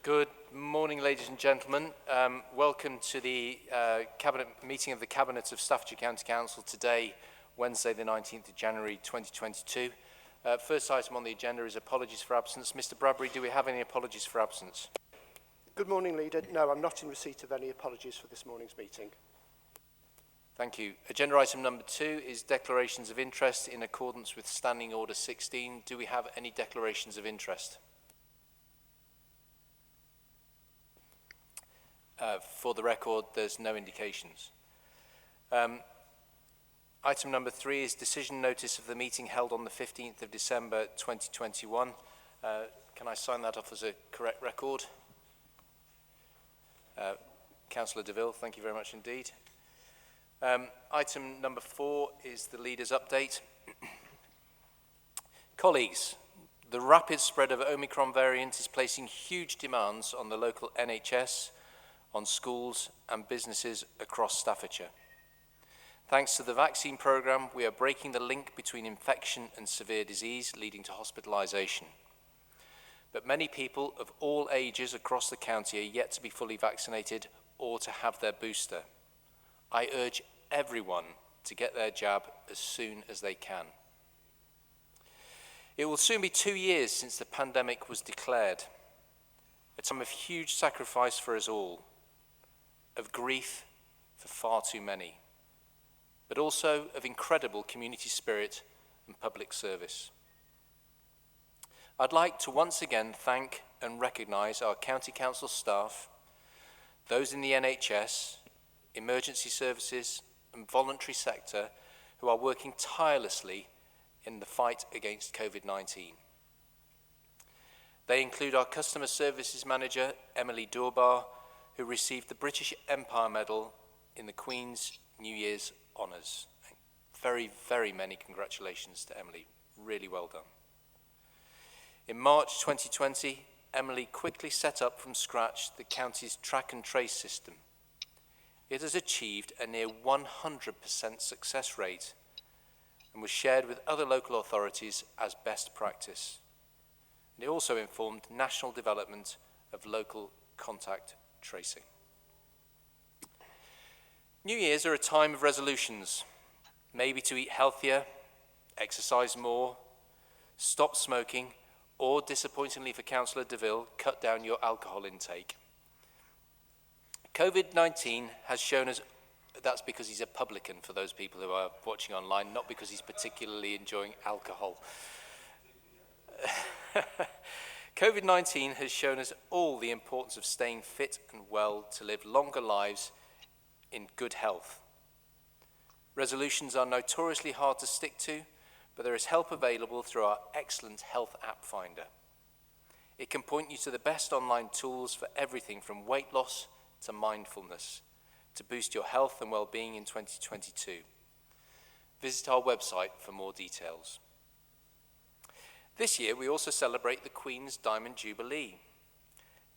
Good morning, ladies and gentlemen. Welcome to the Cabinet meeting of the Cabinet of Staffordshire County Council today, Wednesday the 19th of January 2022. First item on the agenda is apologies for absence. Mr. Bradbury, do we have any apologies for absence? Good morning, Leader. No, I'm not in receipt of any apologies for this morning's meeting. Thank you. Agenda item number 2 is declarations of interest in accordance with Standing Order 16. Do we have any declarations of interest? For the record, there's no indications. Item number 3 is decision notice of the meeting held on the 15th of December 2021. Can I sign that off as a correct record? Councillor DeVille, thank you very much indeed. Item number 4 is the leader's update. Colleagues, the rapid spread of Omicron variant is placing huge demands on the local NHS, on schools and businesses across Staffordshire. Thanks to the vaccine programme, we are breaking the link between infection and severe disease, leading to hospitalisation. But many people of all ages across the county are yet to be fully vaccinated or to have their booster. I urge everyone to get their jab as soon as they can. It will soon be 2 years since the pandemic was declared, a time of huge sacrifice for us all, of grief for far too many, but also of incredible community spirit and public service. I'd like to once again thank and recognise our County Council staff, those in the NHS, emergency services and voluntary sector who are working tirelessly in the fight against COVID-19. They include our Customer Services Manager, Emily Durbar, who received the British Empire Medal in the Queen's New Year's Honours. Very, very many congratulations to Emily. Really well done. In March 2020, Emily quickly set up from scratch the county's track and trace system. It has achieved a near 100% success rate and was shared with other local authorities as best practice. And it also informed national development of local contact tracing. New Year's are a time of resolutions, maybe to eat healthier, exercise more, stop smoking, or disappointingly for Councillor DeVille, cut down your alcohol intake. COVID-19 has shown us, that's because he's a publican for those people who are watching online, not because he's particularly enjoying alcohol. COVID-19 has shown us all the importance of staying fit and well to live longer lives in good health. Resolutions are notoriously hard to stick to, but there is help available through our excellent health app finder. It can point you to the best online tools for everything from weight loss to mindfulness to boost your health and well-being in 2022. Visit our website for more details. This year, we also celebrate the Queen's Diamond Jubilee.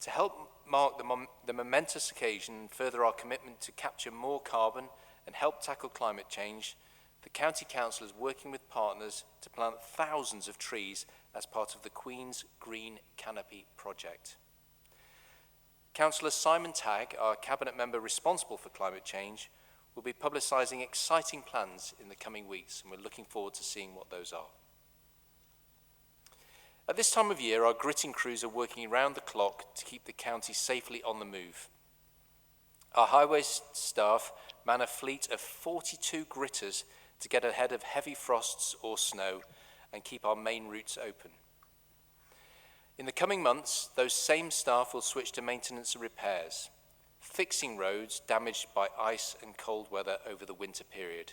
To help mark the momentous occasion and further our commitment to capture more carbon and help tackle climate change, the County Council is working with partners to plant thousands of trees as part of the Queen's Green Canopy project. Councillor Simon Tagg, our Cabinet member responsible for climate change, will be publicising exciting plans in the coming weeks, and we're looking forward to seeing what those are. At this time of year, our gritting crews are working around the clock to keep the county safely on the move. Our highways staff man a fleet of 42 gritters to get ahead of heavy frosts or snow and keep our main routes open. In the coming months, those same staff will switch to maintenance and repairs, fixing roads damaged by ice and cold weather over the winter period.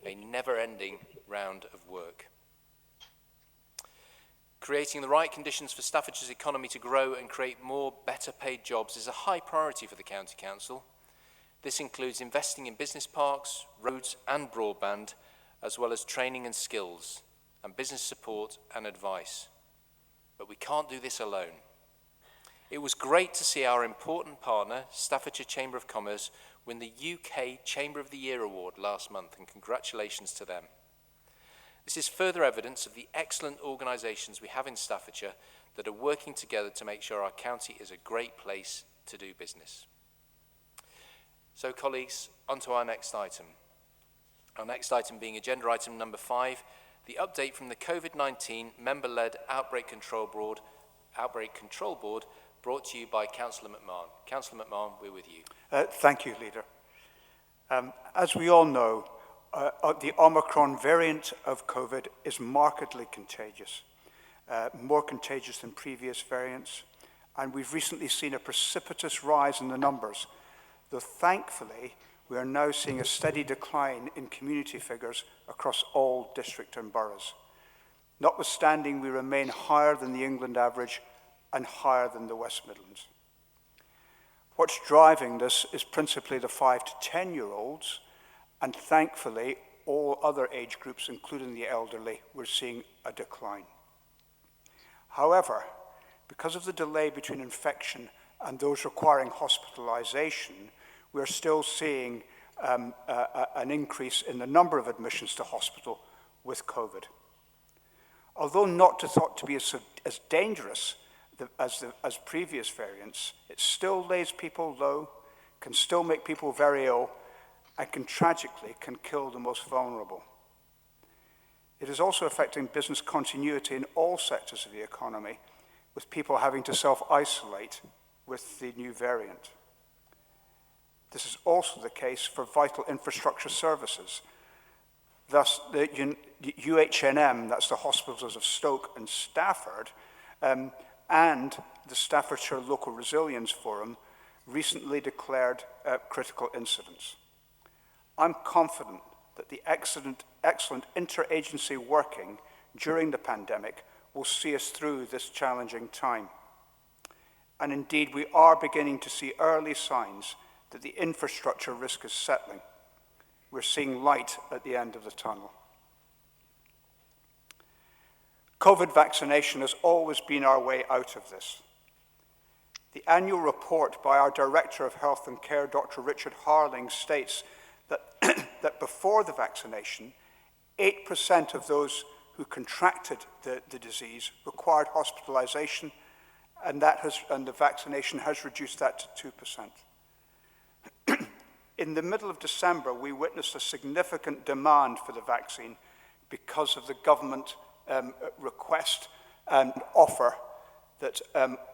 A never-ending round of work. Creating the right conditions for Staffordshire's economy to grow and create more better paid jobs is a high priority for the County Council. This includes investing in business parks, roads and broadband, as well as training and skills, and business support and advice. But we can't do this alone. It was great to see our important partner, Staffordshire Chamber of Commerce, win the UK Chamber of the Year award last month, and congratulations to them. This is further evidence of the excellent organisations we have in Staffordshire that are working together to make sure our county is a great place to do business. So colleagues, on to our next item. Our next item being agenda item number 5, the update from the COVID-19 member-led Outbreak Control Board, brought to you by Councillor McMahon. Councillor McMahon, we're with you. Thank you, Leader. As we all know, the Omicron variant of COVID is markedly contagious, more contagious than previous variants, and we've recently seen a precipitous rise in the numbers, though thankfully we are now seeing a steady decline in community figures across all district and boroughs. Notwithstanding, we remain higher than the England average and higher than the West Midlands. What's driving this is principally the 5 to 10-year-olds, and thankfully, all other age groups, including the elderly, we're seeing a decline. However, because of the delay between infection and those requiring hospitalization, we're still seeing an increase in the number of admissions to hospital with COVID. Although not thought to be as dangerous as previous variants, it still lays people low, can still make people very ill, and tragically can kill the most vulnerable. It is also affecting business continuity in all sectors of the economy, with people having to self-isolate with the new variant. This is also the case for vital infrastructure services. Thus, the UHNM, that's the hospitals of Stoke and Stafford, and the Staffordshire Local Resilience Forum recently declared critical incidents. I'm confident that the excellent interagency working during the pandemic will see us through this challenging time. And indeed, we are beginning to see early signs that the infrastructure risk is settling. We're seeing light at the end of the tunnel. COVID vaccination has always been our way out of this. The annual report by our Director of Health and Care, Dr. Richard Harling, states that, that before the vaccination, 8% of those who contracted the disease required hospitalization, and the vaccination has reduced that to 2%. In the middle of December, we witnessed a significant demand for the vaccine because of the government request and offer that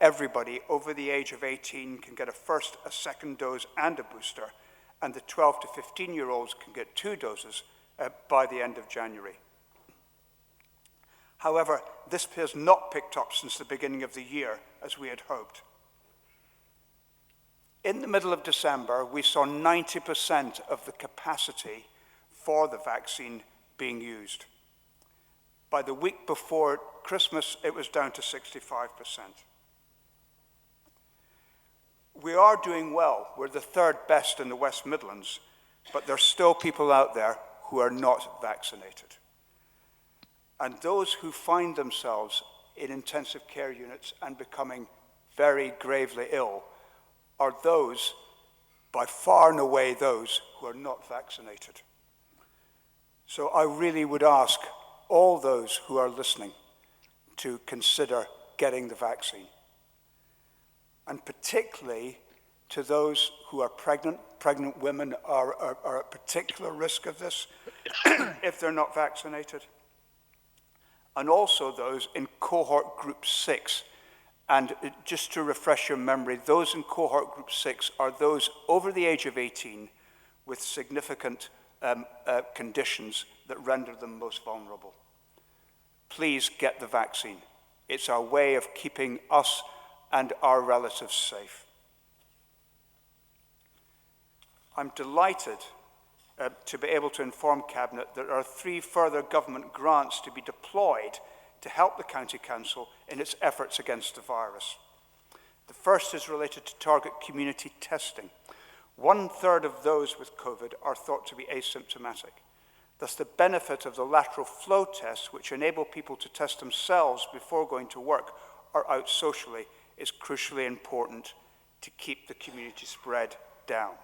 everybody over the age of 18 can get a first, a second dose, and a booster, and the 12 to 15-year-olds can get 2 doses by the end of January. However, this has not picked up since the beginning of the year, as we had hoped. In the middle of December, we saw 90% of the capacity for the vaccine being used. By the week before Christmas, it was down to 65%. We are doing well. We're the 3rd best in the West Midlands, but there's still people out there who are not vaccinated. And those who find themselves in intensive care units and becoming very gravely ill are those, by far and away those, who are not vaccinated. So I really would ask all those who are listening to consider getting the vaccine. And particularly to those who are pregnant. Pregnant women are at particular risk of this if they're not vaccinated. And also those in cohort group 6. And just to refresh your memory, those in cohort group 6 are those over the age of 18 with significant conditions that render them most vulnerable. Please get the vaccine. It's our way of keeping us and our relatives safe. I'm delighted to be able to inform Cabinet that there are 3 further government grants to be deployed to help the County Council in its efforts against the virus. The first is related to target community testing. 1/3 of those with COVID are thought to be asymptomatic. Thus, the benefit of the lateral flow tests, which enable people to test themselves before going to work or out socially, is crucially important to keep the community spread down.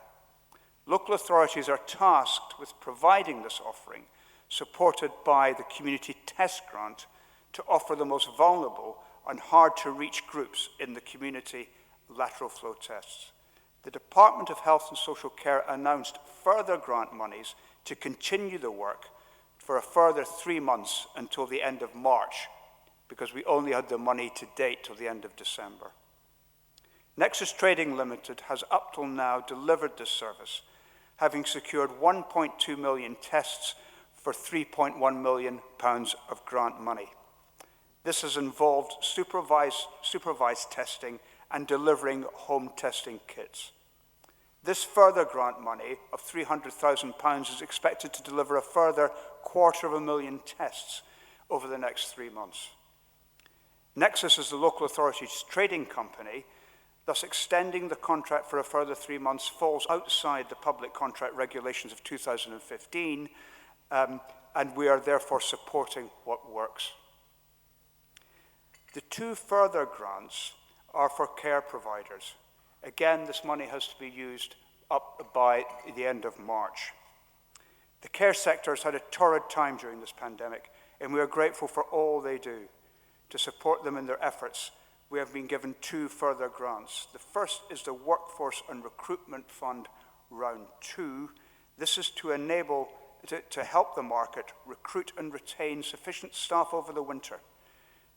Local authorities are tasked with providing this offering supported by the Community Test Grant to offer the most vulnerable and hard-to-reach groups in the community lateral flow tests. The Department of Health and Social Care announced further grant monies to continue the work for a further 3 months until the end of March, because we only had the money to date till the end of December. Nexus Trading Limited has up till now delivered this service, having secured 1.2 million tests for £3.1 million of grant money. This has involved supervised testing and delivering home testing kits. This further grant money of £300,000 is expected to deliver a further 250,000 tests over the next 3 months. Nexus is the local authority's trading company, thus extending the contract for a further 3 months falls outside the public contract regulations of 2015, and we are therefore supporting what works. The 2 further grants are for care providers. Again, this money has to be used up by the end of March. The care sector has had a torrid time during this pandemic, and we are grateful for all they do. To support them in their efforts, we have been given 2 further grants. The first is the Workforce and Recruitment Fund Round 2. This is to enable, to help the market recruit and retain sufficient staff over the winter.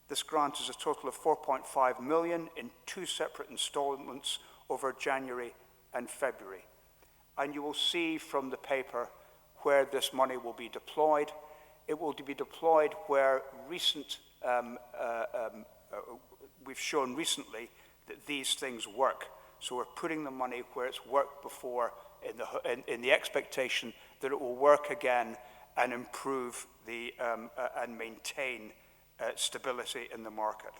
This grant is a total of 4.5 million in 2 separate instalments over January and February. And you will see from the paper where this money will be deployed. It will be deployed where we've shown recently that these things work. So we're putting the money where it's worked before in the expectation that it will work again and improve and maintain stability in the market.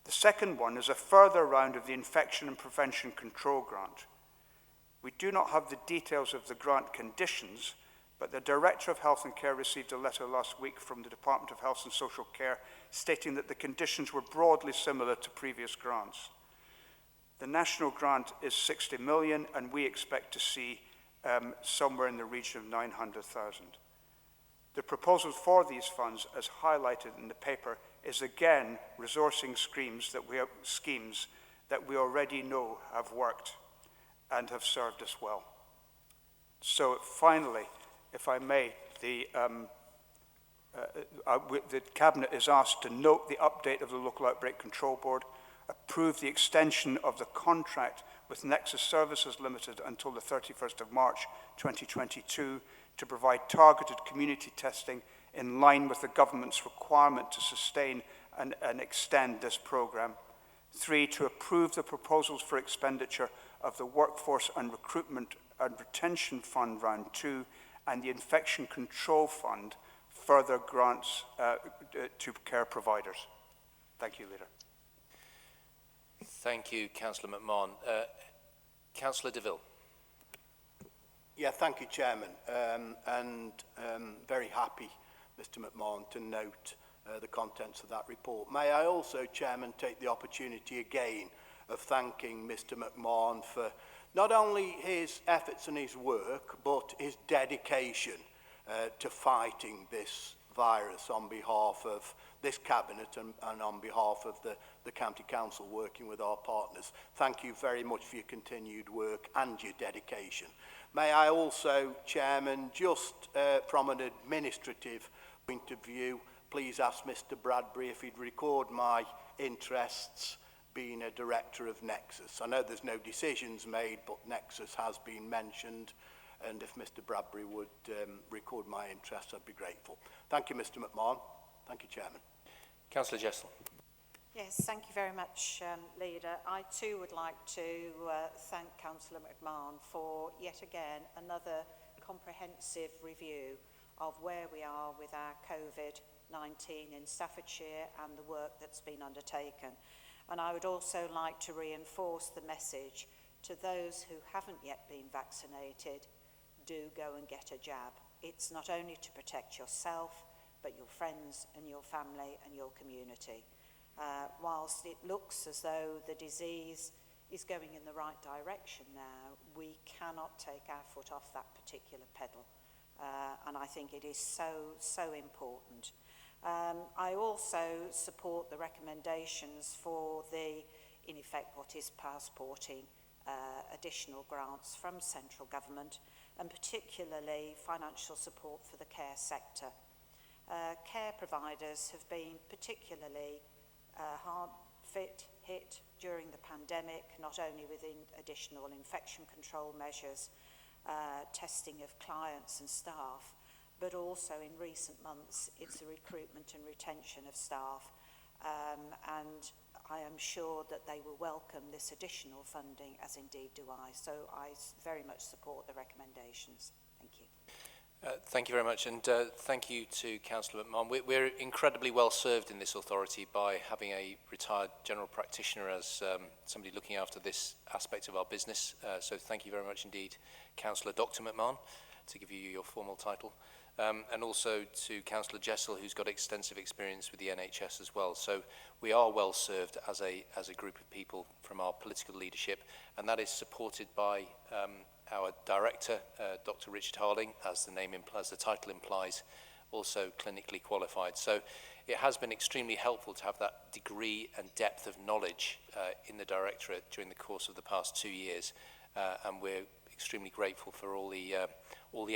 The second one is a further round of the Infection and Prevention Control Grant. We do not have the details of the grant conditions, but the Director of Health and Care received a letter last week from the Department of Health and Social Care stating that the conditions were broadly similar to previous grants. The national grant is 60 million, and we expect to see somewhere in the region of 900,000. The proposal for these funds, as highlighted in the paper, is again resourcing schemes that we already know have worked and have served us well. So finally, if I may, the Cabinet is asked to note the update of the Local Outbreak Control Board, approve the extension of the contract with Nexus Services Limited until the 31st of March 2022 to provide targeted community testing in line with the government's requirement to sustain and extend this programme. 3, to approve the proposals for expenditure of the Workforce and Recruitment and Retention Fund Round 2 and the Infection Control Fund, further grants to care providers. Thank you, Leader. Thank you, Councillor McMahon. Councillor DeVille. Yeah, thank you, Chairman. Very happy, Mr McMahon, to note the contents of that report. May I also, Chairman, take the opportunity again of thanking Mr McMahon for not only his efforts and his work, but his dedication to fighting this virus on behalf of this Cabinet and on behalf of the County Council working with our partners. Thank you very much for your continued work and your dedication. May I also, Chairman, just from an administrative point of view, please ask Mr Bradbury if he'd record my interests being a director of Nexus. I know there's no decisions made, but Nexus has been mentioned, and if Mr Bradbury would record my interests, I'd be grateful. Thank you, Mr McMahon. Thank you, Chairman. Councillor Jessel. Yes, thank you very much, Leader. I too would like to thank Councillor McMahon for yet again another comprehensive review of where we are with our COVID-19 in Staffordshire and the work that's been undertaken. And I would also like to reinforce the message to those who haven't yet been vaccinated: do go and get a jab. It's not only to protect yourself, but your friends and your family and your community. Whilst it looks as though the disease is going in the right direction now, we cannot take our foot off that particular pedal. and I think it is so important. I also support the recommendations for in effect, what is passporting additional grants from central government, and particularly financial support for the care sector. Care providers have been particularly hit during the pandemic, not only with additional infection control measures, testing of clients and staff, but also in recent months it's the recruitment and retention of staff, and I am sure that they will welcome this additional funding, as indeed do I. So I very much support the recommendations. Thank you. Thank you very much, and thank you to Councillor McMahon. We're incredibly well served in this authority by having a retired general practitioner as somebody looking after this aspect of our business. So thank you very much indeed, Councillor Dr. McMahon, to give you your formal title. And also to Councillor Jessel, who's got extensive experience with the NHS as well. So we are well served as a group of people from our political leadership, and that is supported by our director, Dr. Richard Harding, as the title implies, also clinically qualified. So it has been extremely helpful to have that degree and depth of knowledge in the directorate during the course of the past 2 years, and we're extremely grateful for all the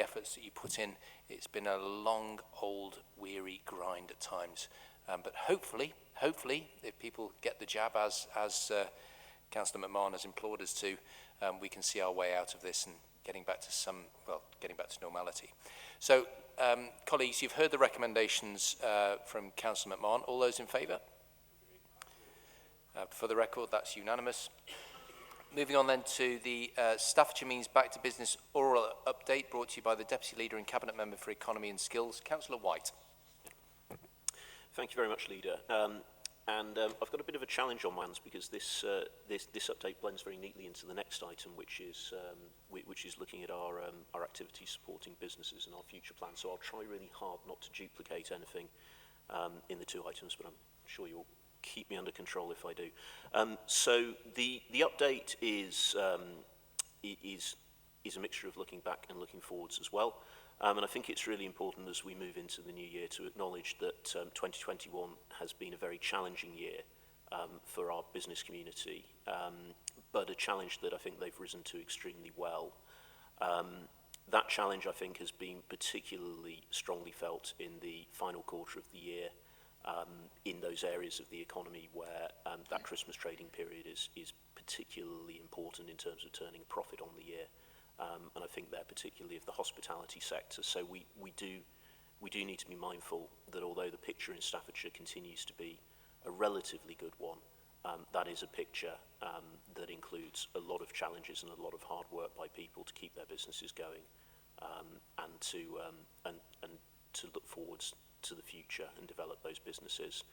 efforts that you put in. It's been a long, old, weary grind at times, but hopefully, if people get the jab as Councillor McMahon has implored us to, we can see our way out of this and getting back to normality. So, colleagues, you've heard the recommendations from Councillor McMahon. All those in favour? For the record, that's unanimous. Moving on then to the Staffordshire Means Back to Business oral update brought to you by the Deputy Leader and Cabinet Member for Economy and Skills, Councillor White. Thank you very much, Leader. I've got a bit of a challenge on my hands because this update blends very neatly into the next item, which is looking at our activities supporting businesses and our future plans. So I'll try really hard not to duplicate anything in the two items, but I'm sure you'll keep me under control if I do. So the update is a mixture of looking back and looking forwards as well. And I think it's really important as we move into the new year to acknowledge that 2021 has been a very challenging year for our business community, but a challenge that I think they've risen to extremely well. That challenge, I think, has been particularly strongly felt in the final quarter of the year, in those areas of the economy where that Christmas trading period is particularly important in terms of turning a profit on the year. And I think they're particularly of the hospitality sector. So we do need to be mindful that although the picture in Staffordshire continues to be a relatively good one, that is a picture that includes a lot of challenges and a lot of hard work by people to keep their businesses going, and to look forwards to the future and develop those businesses.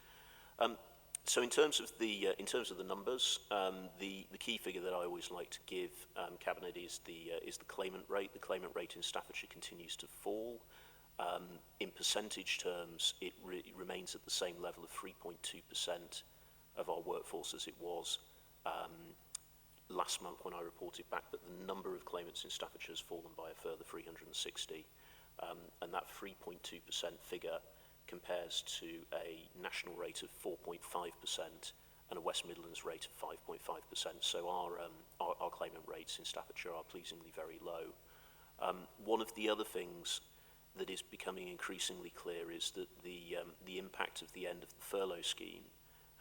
So in terms of the numbers, the key figure that I always like to give Cabinet is the claimant rate. The claimant rate in Staffordshire continues to fall. In percentage terms, it remains at the same level of 3.2% of our workforce as it was last month when I reported back, but the number of claimants in Staffordshire has fallen by a further 360, and that 3.2% figure compares to a national rate of 4.5% and a West Midlands rate of 5.5%. So our claimant rates in Staffordshire are pleasingly very low. One of the other things that is becoming increasingly clear is that the impact of the end of the furlough scheme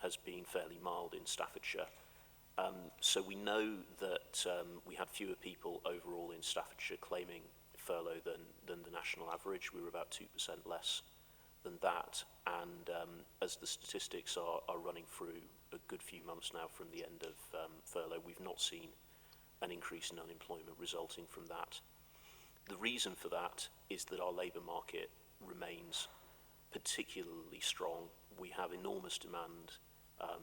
has been fairly mild in Staffordshire. So we know that we had fewer people overall in Staffordshire claiming furlough than the national average. We were about 2% less than that, and as the statistics are running through a good few months now from the end of furlough, we've not seen an increase in unemployment resulting from that. The reason for that is that our labour market remains particularly strong. We have enormous demand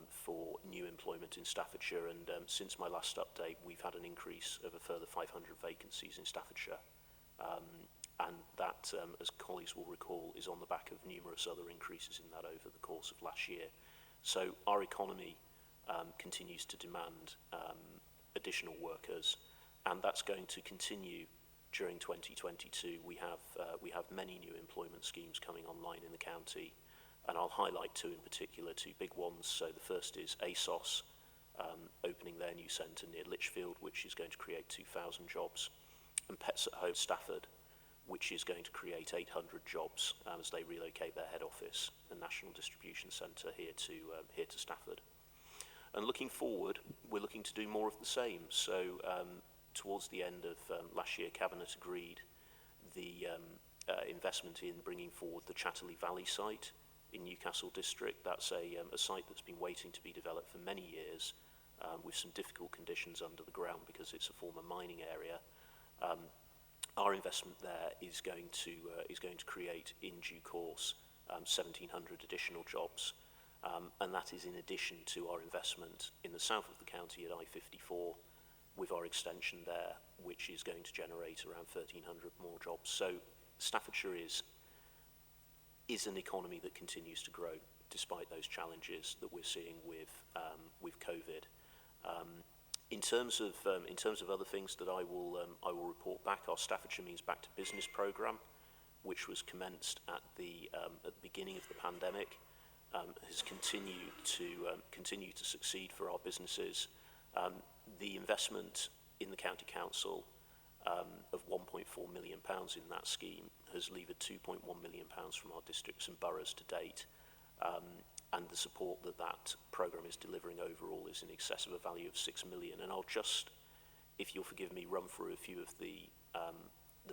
for new employment in Staffordshire, and since my last update, we've had an increase of a further 500 vacancies in Staffordshire. And that, as colleagues will recall, is on the back of numerous other increases in that over the course of last year. So our economy continues to demand additional workers, and that's going to continue during 2022, we have many new employment schemes coming online in the county, and I'll highlight two in particular, two big ones. So the first is ASOS, opening their new centre near Lichfield, which is going to create 2,000 jobs, and Pets at Home Stafford, which is going to create 800 jobs as they relocate their head office and national distribution centre here to Stafford. And looking forward, we're looking to do more of the same. So towards the end of last year, Cabinet agreed the investment in bringing forward the Chatterley Valley site in Newcastle District. That's a site that's been waiting to be developed for many years, with some difficult conditions under the ground because it's a former mining area. Our investment there is going to create in due course 1,700 additional jobs, and that is in addition to our investment in the south of the county at I-54 with our extension there, which is going to generate around 1,300 more jobs. So Staffordshire is an economy that continues to grow despite those challenges that we're seeing with COVID. In terms of other things that I will report back, our Staffordshire Means Back to Business programme, which was commenced at the beginning of the pandemic, has continued to succeed for our businesses. The investment in the County Council of £1.4 million in that scheme has levered £2.1 million from our districts and boroughs to date. And the support that programme is delivering overall is in excess of a value of £6 million. And I'll just, if you'll forgive me, run through a few of the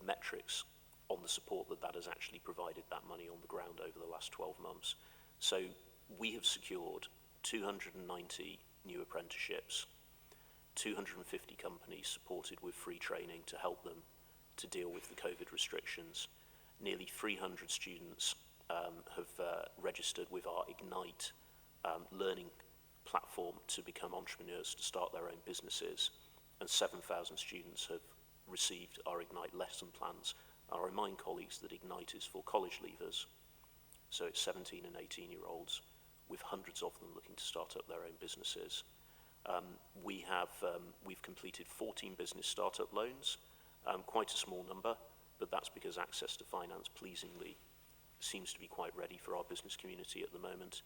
metrics on the support that has actually provided that money on the ground over the last 12 months. So we have secured 290 new apprenticeships, 250 companies supported with free training to help them to deal with the COVID restrictions. Nearly 300 students have registered with our Ignite learning platform to become entrepreneurs, to start their own businesses, and 7,000 students have received our Ignite lesson plans. I remind colleagues that Ignite is for college leavers, so it's 17 and 18-year-olds, with hundreds of them looking to start up their own businesses. We've completed 14 business startup loans, quite a small number, but that's because access to finance pleasingly seems to be quite ready for our business community at the moment,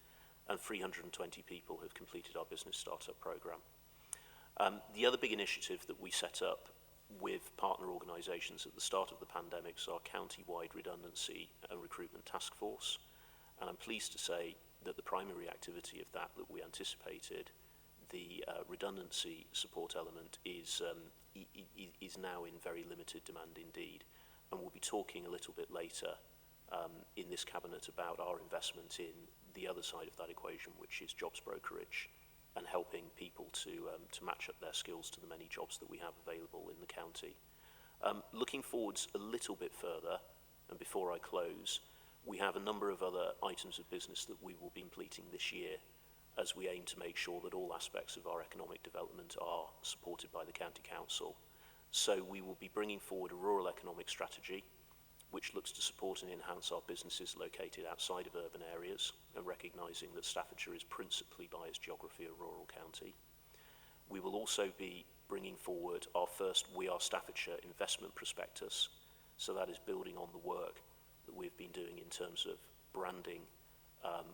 and 320 people have completed our business startup programme. The other big initiative that we set up with partner organisations at the start of the pandemic is our county-wide redundancy and recruitment task force, and I'm pleased to say that the primary activity of that we anticipated, the redundancy support element, is now in very limited demand indeed, and we'll be talking a little bit later in this cabinet about our investment in the other side of that equation, which is jobs brokerage and helping people to match up their skills to the many jobs that we have available in the county. Looking forwards a little bit further, and before I close, we have a number of other items of business that we will be completing this year as we aim to make sure that all aspects of our economic development are supported by the County Council. So we will be bringing forward a rural economic strategy which looks to support and enhance our businesses located outside of urban areas, and recognising that Staffordshire is principally by its geography a rural county. We will also be bringing forward our first We Are Staffordshire investment prospectus, so that is building on the work that we've been doing in terms of branding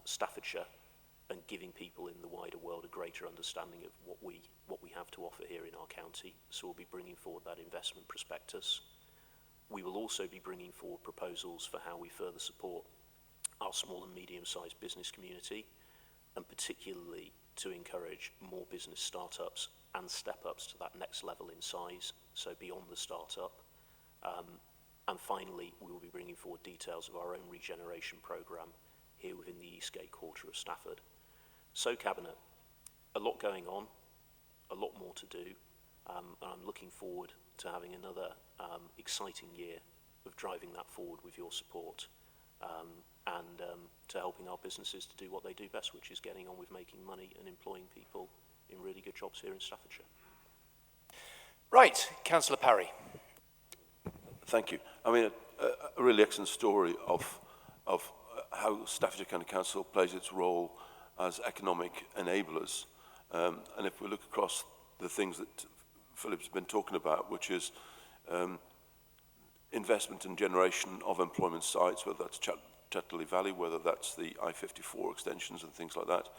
Staffordshire and giving people in the wider world a greater understanding of what we have to offer here in our county. So we'll be bringing forward that investment prospectus. We will also be bringing forward proposals for how we further support our small and medium-sized business community, and particularly to encourage more business startups and step-ups to that next level in size, so beyond the startup. And finally, we will be bringing forward details of our own regeneration programme here within the Eastgate quarter of Stafford. So, Cabinet, a lot going on, a lot more to do, and I'm looking forward to having another exciting year of driving that forward with your support, and to helping our businesses to do what they do best, which is getting on with making money and employing people in really good jobs here in Staffordshire. Right, Councillor Parry. Thank you. I mean, a really excellent story of how Staffordshire County Council plays its role as economic enablers. And if we look across the things that Philip's been talking about, which is investment and generation of employment sites, whether that's Jubilee Valley, whether that's the I-54 extensions and things like that,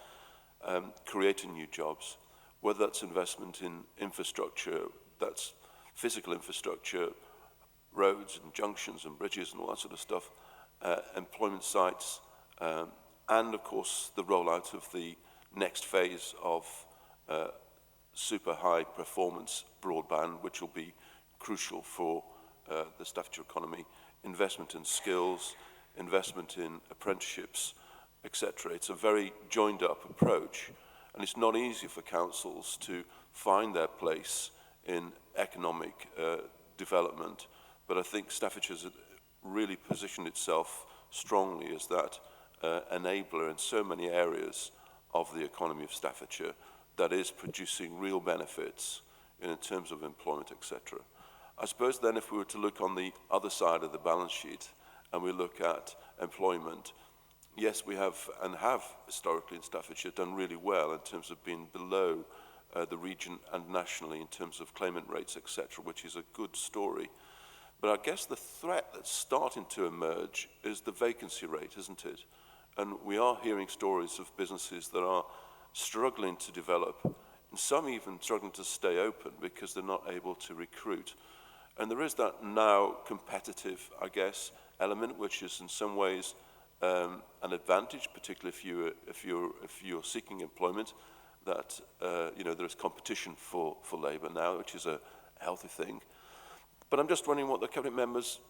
creating new jobs, whether that's investment in infrastructure, that's physical infrastructure, roads and junctions and bridges and all that sort of stuff, employment sites, and of course the rollout of the next phase of super high performance broadband, which will be crucial for the Staffordshire economy, investment in skills, investment in apprenticeships, etc. It's a very joined up approach, and it's not easy for councils to find their place in economic development, but I think Staffordshire's really positioned itself strongly as that enabler in so many areas of the economy of Staffordshire that is producing real benefits in terms of employment, etc. I suppose then if we were to look on the other side of the balance sheet and we look at employment, yes, we have and have historically in Staffordshire done really well in terms of being below the region and nationally in terms of claimant rates, etc., which is a good story. But I guess the threat that's starting to emerge is the vacancy rate, isn't it? And we are hearing stories of businesses that are struggling to develop, and some even struggling to stay open because they're not able to recruit. And there is that now competitive, I guess, element, which is in some ways an advantage, particularly if you're seeking employment, that you know, there is competition for labour now, which is a healthy thing. But I'm just wondering what the cabinet members'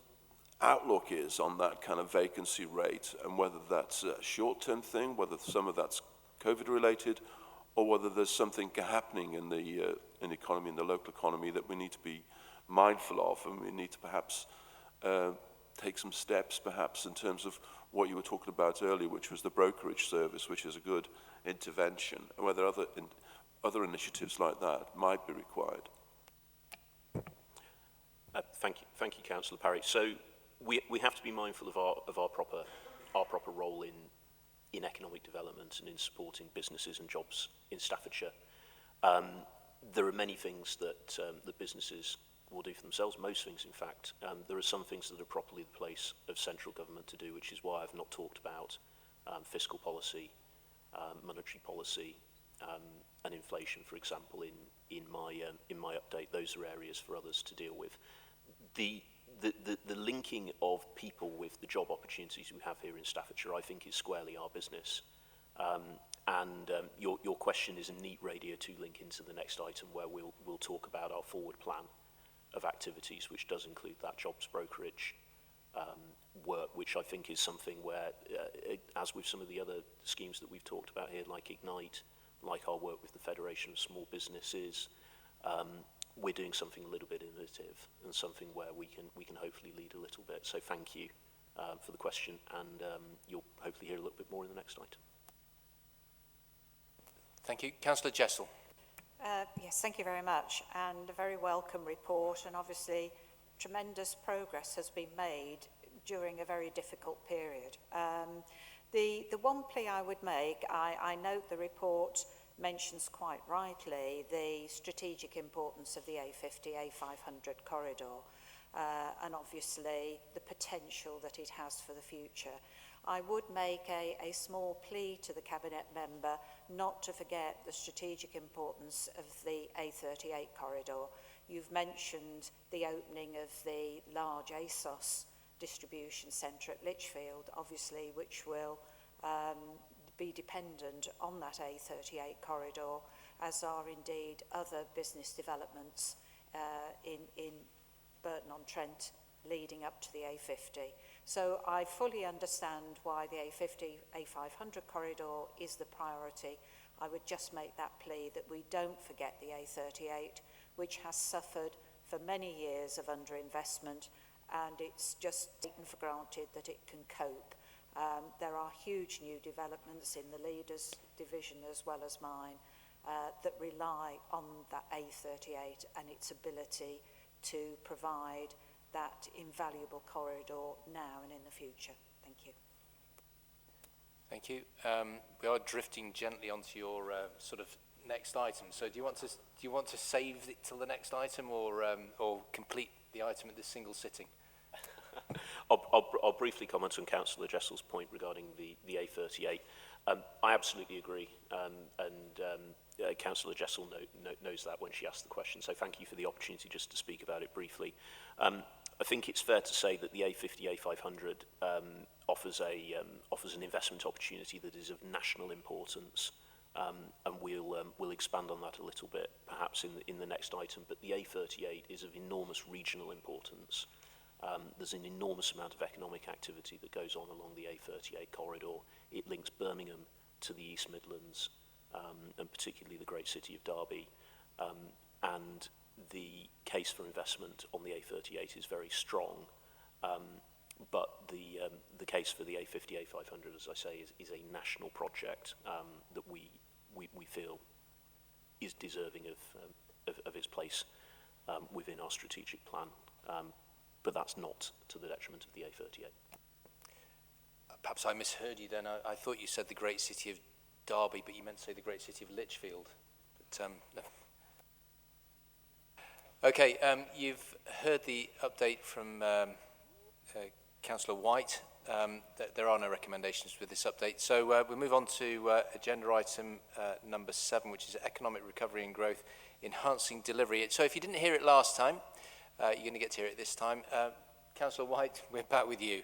outlook is on that kind of vacancy rate, and whether that's a short-term thing, whether some of that's COVID-related, or whether there's something happening in the economy, in the local economy, that we need to be mindful of, and we need to perhaps take some steps, perhaps, in terms of what you were talking about earlier, which was the brokerage service, which is a good intervention, and whether other initiatives like that might be required. Thank you, Councillor Parry. So we have to be mindful of our proper role in economic development and in supporting businesses and jobs in Staffordshire. There are many things that that businesses will do for themselves, most things in fact. There are some things that are properly the place of central government to do, which is why I've not talked about fiscal policy, monetary policy, and inflation, for example, in my update. Those are areas for others to deal with. The linking of people with the job opportunities we have here in Staffordshire, I think, is squarely our business. Your question is a neat radio to link into the next item, where we'll talk about our forward plan of activities, which does include that jobs brokerage work, which I think is something where, as with some of the other schemes that we've talked about here, like Ignite, like our work with the Federation of Small Businesses, we're doing something a little bit innovative and something where we can hopefully lead a little bit. So thank you for the question, and you'll hopefully hear a little bit more in the next item. Thank you. Councillor Jessel. Yes, thank you very much, and a very welcome report, and obviously tremendous progress has been made during a very difficult period. The one plea I would make, I note the report mentions quite rightly the strategic importance of the A50, A500 corridor, and obviously the potential that it has for the future. I would make a small plea to the Cabinet member not to forget the strategic importance of the A38 corridor. You've mentioned the opening of the large ASOS distribution centre at Lichfield, obviously, which will be dependent on that A38 corridor, as are indeed other business developments in Burton-on-Trent leading up to the A50. So I fully understand why the A50, A500 corridor is the priority. I would just make that plea that we don't forget the A38, which has suffered for many years of underinvestment, and it's just taken for granted that it can cope. There are huge new developments in the Leaders division as well as mine that rely on that A38 and its ability to provide that invaluable corridor now and in the future. Thank you. Thank you. We are drifting gently onto your sort of next item. So do you want to save it till the next item, or complete the item at this single sitting? I'll briefly comment on Councillor Jessel's point regarding the A38. I absolutely agree, Councillor Jessel knows that when she asked the question, so thank you for the opportunity just to speak about it briefly. I think it's fair to say that the A50, A500 offers an investment opportunity that is of national importance, and we'll expand on that a little bit, perhaps in the next item. But the A38 is of enormous regional importance. There's an enormous amount of economic activity that goes on along the A38 corridor. It links Birmingham to the East Midlands, and particularly the great city of Derby. And the case for investment on the A38 is very strong. But the case for the A50, A500, as I say, is a national project that we feel is deserving of its place within our strategic plan. But that's not to the detriment of the A38. Perhaps I misheard you then. I thought you said the great city of Derby, but you meant to say the great city of Lichfield. But, no. Okay, you've heard the update from Councillor White. There are no recommendations with this update. So we'll move on to agenda item number 7, which is economic recovery and growth, enhancing delivery. So if you didn't hear it last time, you're going to get to hear it this time. Councillor White, we're back with you.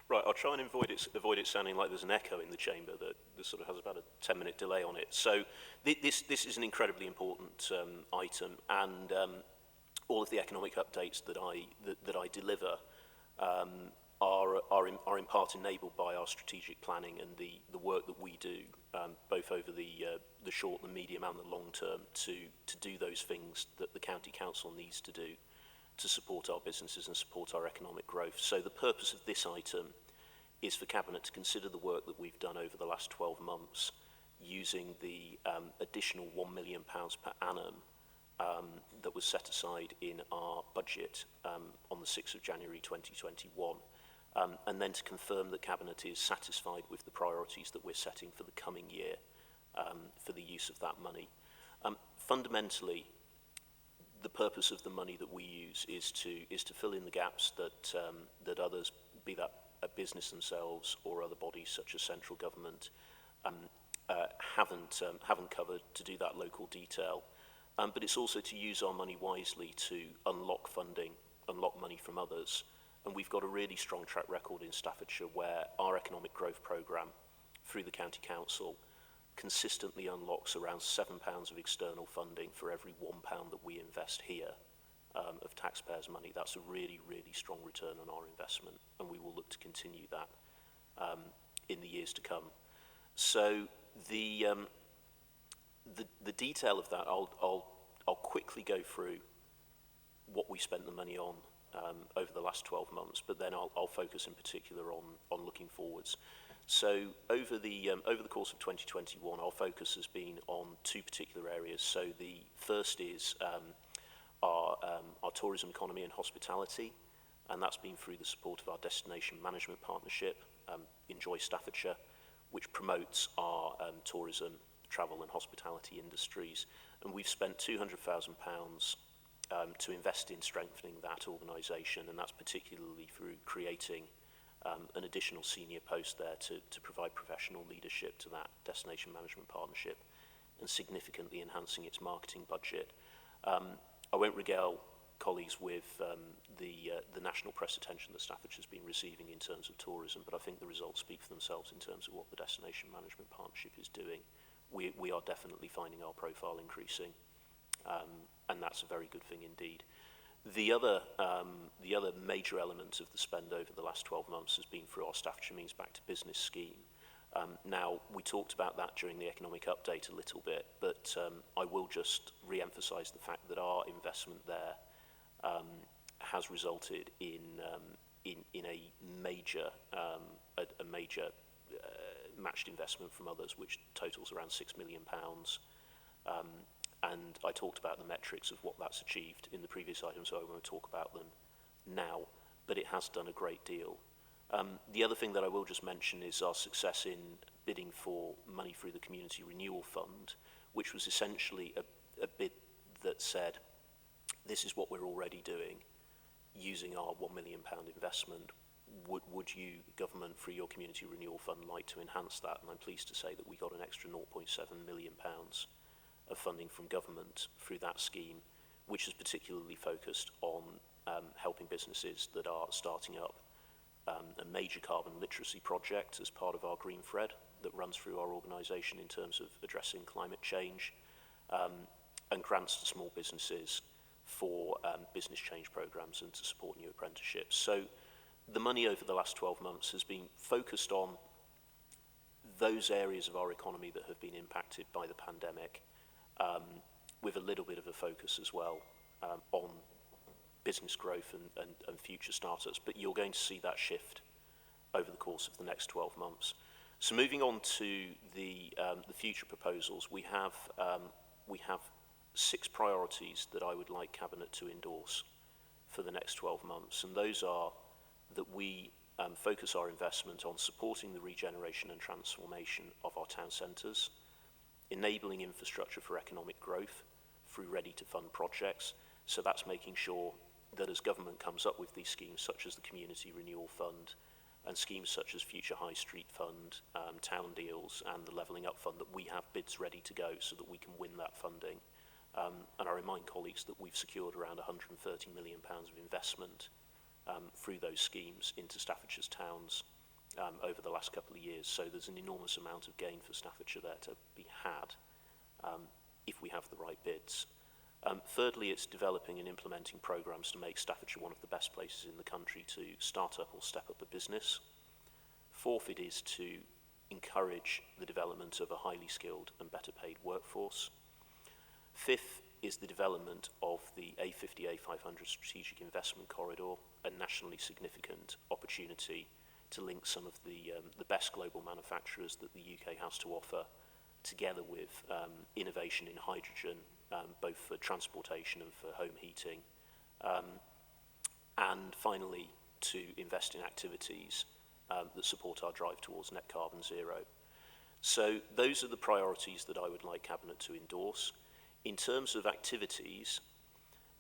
Right, I'll try and avoid it sounding like there's an echo in the chamber that sort of has about a 10-minute delay on it. So this is an incredibly important item, and all of the economic updates that I deliver are in part enabled by our strategic planning and the work that we do, both over the short, the medium, and the long term, to do those things that the county council needs to do to support our businesses and support our economic growth. So the purpose of this item is for Cabinet to consider the work that we've done over the last 12 months using the additional £1 million per annum that was set aside in our budget on the 6th of January 2021, and then to confirm that Cabinet is satisfied with the priorities that we're setting for the coming year for the use of that money. Fundamentally, the purpose of the money that we use is to fill in the gaps that others, be that a business themselves or other bodies such as central government, haven't covered, to do that local detail. But it's also to use our money wisely to unlock funding, unlock money from others. And we've got a really strong track record in Staffordshire where our economic growth programme through the County Council consistently unlocks around £7 of external funding for every £1 that we invest here of taxpayers' money. That's a really, really strong return on our investment, and we will look to continue that in the years to come. So the detail of that, I'll quickly go through what we spent the money on over the last 12 months, but then I'll focus in particular on looking forwards. So over the course of 2021, our focus has been on two particular areas. So the first is our tourism economy and hospitality, and that's been through the support of our destination management partnership, Enjoy Staffordshire, which promotes our tourism, travel and hospitality industries. And we've spent £200,000 to invest in strengthening that organisation, and that's particularly through creating an additional senior post there to provide professional leadership to that destination management partnership and significantly enhancing its marketing budget. I won't regale colleagues with the national press attention that Staffordshire has been receiving in terms of tourism, but I think the results speak for themselves in terms of what the destination management partnership is doing. We are definitely finding our profile increasing, and that's a very good thing indeed. The other major element of the spend over the last 12 months has been through our Staffordshire Means Back to Business scheme. Now, we talked about that during the economic update a little bit, but I will just re-emphasise the fact that our investment there has resulted in a major matched investment from others, which totals around £6 million. And I talked about the metrics of what that's achieved in the previous item, so I won't talk about them now, but it has done a great deal. The other thing that I will just mention is our success in bidding for money through the Community Renewal Fund, which was essentially a bid that said, this is what we're already doing. using our £1 million investment, would you, government, through your community renewal fund, like to enhance that? And I'm pleased to say that we got an extra £0.7 million of funding from government through that scheme, which is particularly focused on helping businesses that are starting up a major carbon literacy project as part of our Green Thread that runs through our organisation in terms of addressing climate change, and grants to small businesses for business change programmes and to support new apprenticeships. So the money over the last 12 months has been focused on those areas of our economy that have been impacted by the pandemic, with a little bit of a focus as well on business growth and future startups. But you're going to see that shift over the course of the next 12 months. So moving on to the future proposals, we have 6 priorities that I would like Cabinet to endorse for the next 12 months, and those are that we focus our investment on supporting the regeneration and transformation of our town centres, enabling infrastructure for economic growth through ready-to-fund projects. So that's making sure that as government comes up with these schemes, such as the Community Renewal Fund and schemes such as Future High Street Fund, Town Deals and the Levelling Up Fund, that we have bids ready to go so that we can win that funding. And I remind colleagues that we've secured around £130 million of investment through those schemes into Staffordshire's towns over the last couple of years. So there's an enormous amount of gain for Staffordshire there to be had if we have the right bids. Thirdly, it's developing and implementing programmes to make Staffordshire one of the best places in the country to start up or step up a business. Fourth, it is to encourage the development of a highly skilled and better paid workforce. Fifth is the development of the A50-A500 Strategic Investment Corridor, a nationally significant opportunity to link some of the best global manufacturers that the UK has to offer, together with innovation in hydrogen, both for transportation and for home heating. And finally, to invest in activities that support our drive towards net carbon zero. So those are the priorities that I would like Cabinet to endorse. In terms of activities,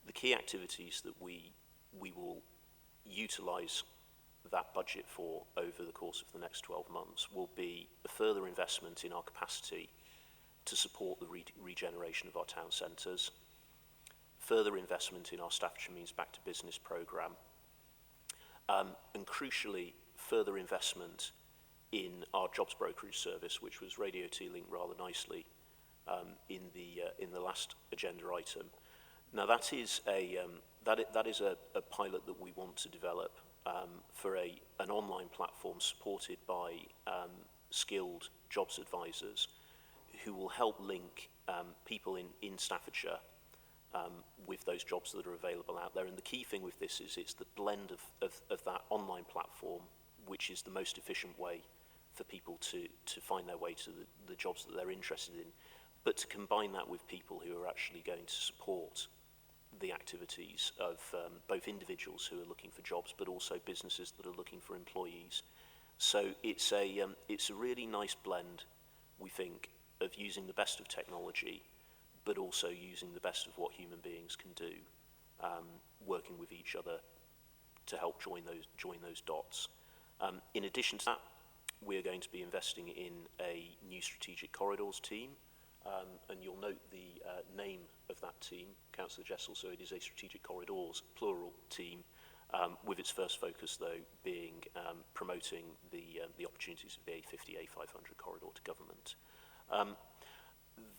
the key activities that we will utilise that budget for over the course of the next 12 months will be a further investment in our capacity to support the regeneration of our town centres, further investment in our Staffordshire Means Back to Business programme, and crucially, further investment in our jobs brokerage service, which was Radio T-Link rather nicely in the last agenda item. Now that is a pilot that we want to develop for an online platform supported by skilled jobs advisors who will help link people in Staffordshire with those jobs that are available out there. And the key thing with this is it's the blend of that online platform, which is the most efficient way for people to find their way to the jobs that they're interested in, but to combine that with people who are actually going to support the activities of both individuals who are looking for jobs, but also businesses that are looking for employees. So it's a really nice blend, we think, of using the best of technology, but also using the best of what human beings can do, working with each other to help join those dots. In addition to that, we're going to be investing in a new strategic corridors team, and you'll note the name of that team, Councillor Jessel, so it is a strategic corridors, plural, team, with its first focus, though, being promoting the opportunities of the A50-A500 corridor to government.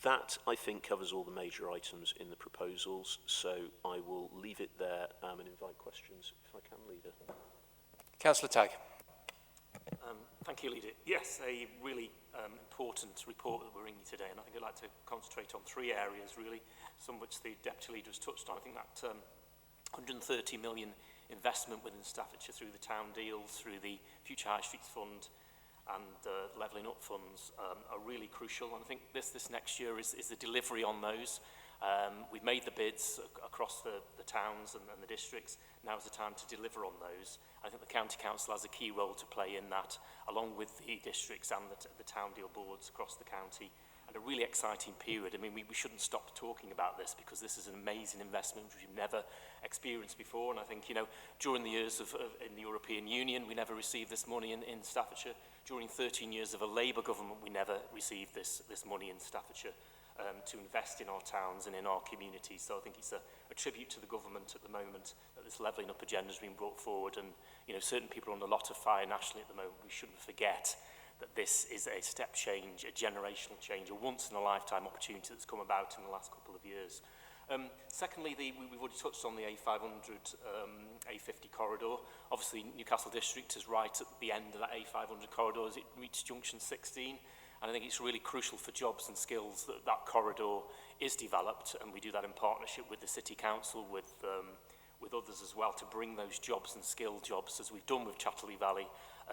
That, I think, covers all the major items in the proposals, so I will leave it there and invite questions, if I can, Leader. Councillor Tagg. Thank you, Leader. Yes, a really important report that we're bringing today, and I think I'd like to concentrate on 3 areas, really, some which the Deputy Leader has touched on. I think that 130 million investment within Staffordshire through the town deals, through the Future High Streets Fund and Levelling Up funds are really crucial. And I think this next year is the delivery on those. We've made the bids across the towns and the districts. Now's the time to deliver on those. I think the County Council has a key role to play in that, along with the districts and the town deal boards across the county. And a really exciting period. I mean, we shouldn't stop talking about this because this is an amazing investment which we've never experienced before. And I think, you know, during the years in the European Union, we never received this money in Staffordshire. During 13 years of a Labour government, we never received this money in Staffordshire to invest in our towns and in our communities. So I think it's a tribute to the government at the moment that this levelling up agenda has been brought forward. And, you know, certain people are under a lot of fire nationally at the moment. We shouldn't forget that this is a step change, a generational change, a once-in-a-lifetime opportunity that's come about in the last couple of years. Secondly, we've already touched on the A500, A50 corridor. Obviously, Newcastle District is right at the end of that A500 corridor as it reaches junction 16. And I think it's really crucial for jobs and skills that that corridor is developed, and we do that in partnership with the City Council, with others as well, to bring those jobs and skill jobs, as we've done with Chatterley Valley,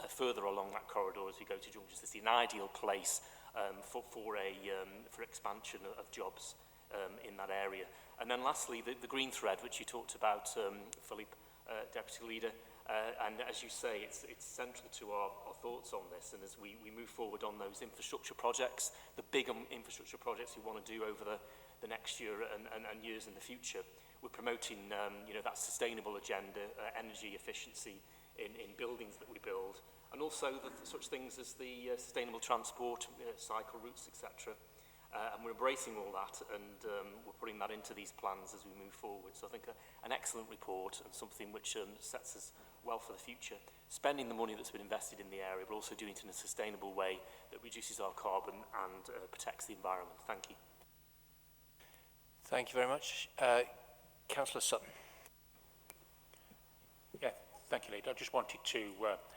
further along that corridor as we go to junction 16. An ideal place for expansion of jobs in that area. And then lastly, the green thread, which you talked about, Philippe, Deputy Leader, and as you say, it's central to our thoughts on this. And as we move forward on those infrastructure projects, the big infrastructure projects we want to do over the next year and years in the future, we're promoting you know, that sustainable agenda, energy efficiency in buildings that we build, and also such things as the sustainable transport, cycle routes, etc. And we're embracing all that, and we're putting that into these plans as we move forward. So I think an excellent report, and something which sets us well for the future. Spending the money that's been invested in the area, but also doing it in a sustainable way that reduces our carbon and protects the environment. Thank you. Thank you very much. Councillor Sutton. Yeah, thank you, Leader. I just wanted to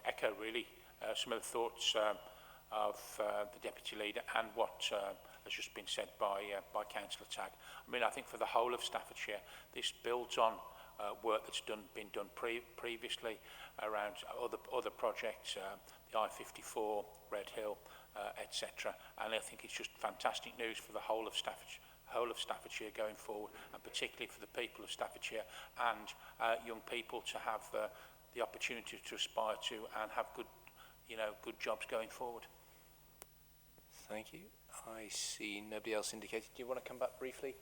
echo really some of the thoughts of the Deputy Leader and what has just been said by Councillor Tagg. I mean, I think for the whole of Staffordshire, this builds on work that's been done previously around other projects, the I-54, Red Hill, etc. And I think it's just fantastic news for the whole of Staffordshire going forward, and particularly for the people of Staffordshire and young people to have the opportunity to aspire to and have good, you know, good jobs going forward. Thank you. I see nobody else indicated. Do you want to come back briefly,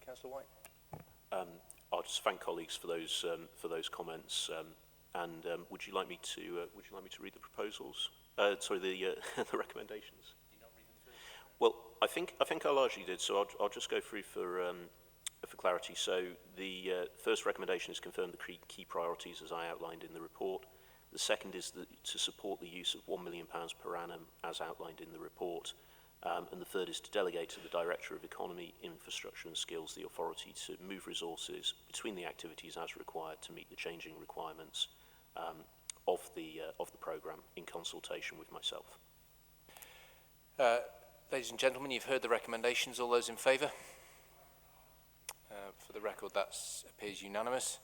Councillor White? I'll just thank colleagues for those comments. And would you like me to read the proposals? Sorry, the recommendations. Well, I think I largely did, so I'll just go through for clarity. So the first recommendation is confirm the key priorities as I outlined in the report. The second is to support the use of £1 million per annum as outlined in the report. And the third is to delegate to the Director of Economy, Infrastructure and Skills the authority to move resources between the activities as required to meet the changing requirements of the programme in consultation with myself. Ladies and gentlemen, you've heard the recommendations. All those in favour? For the record, that appears unanimous.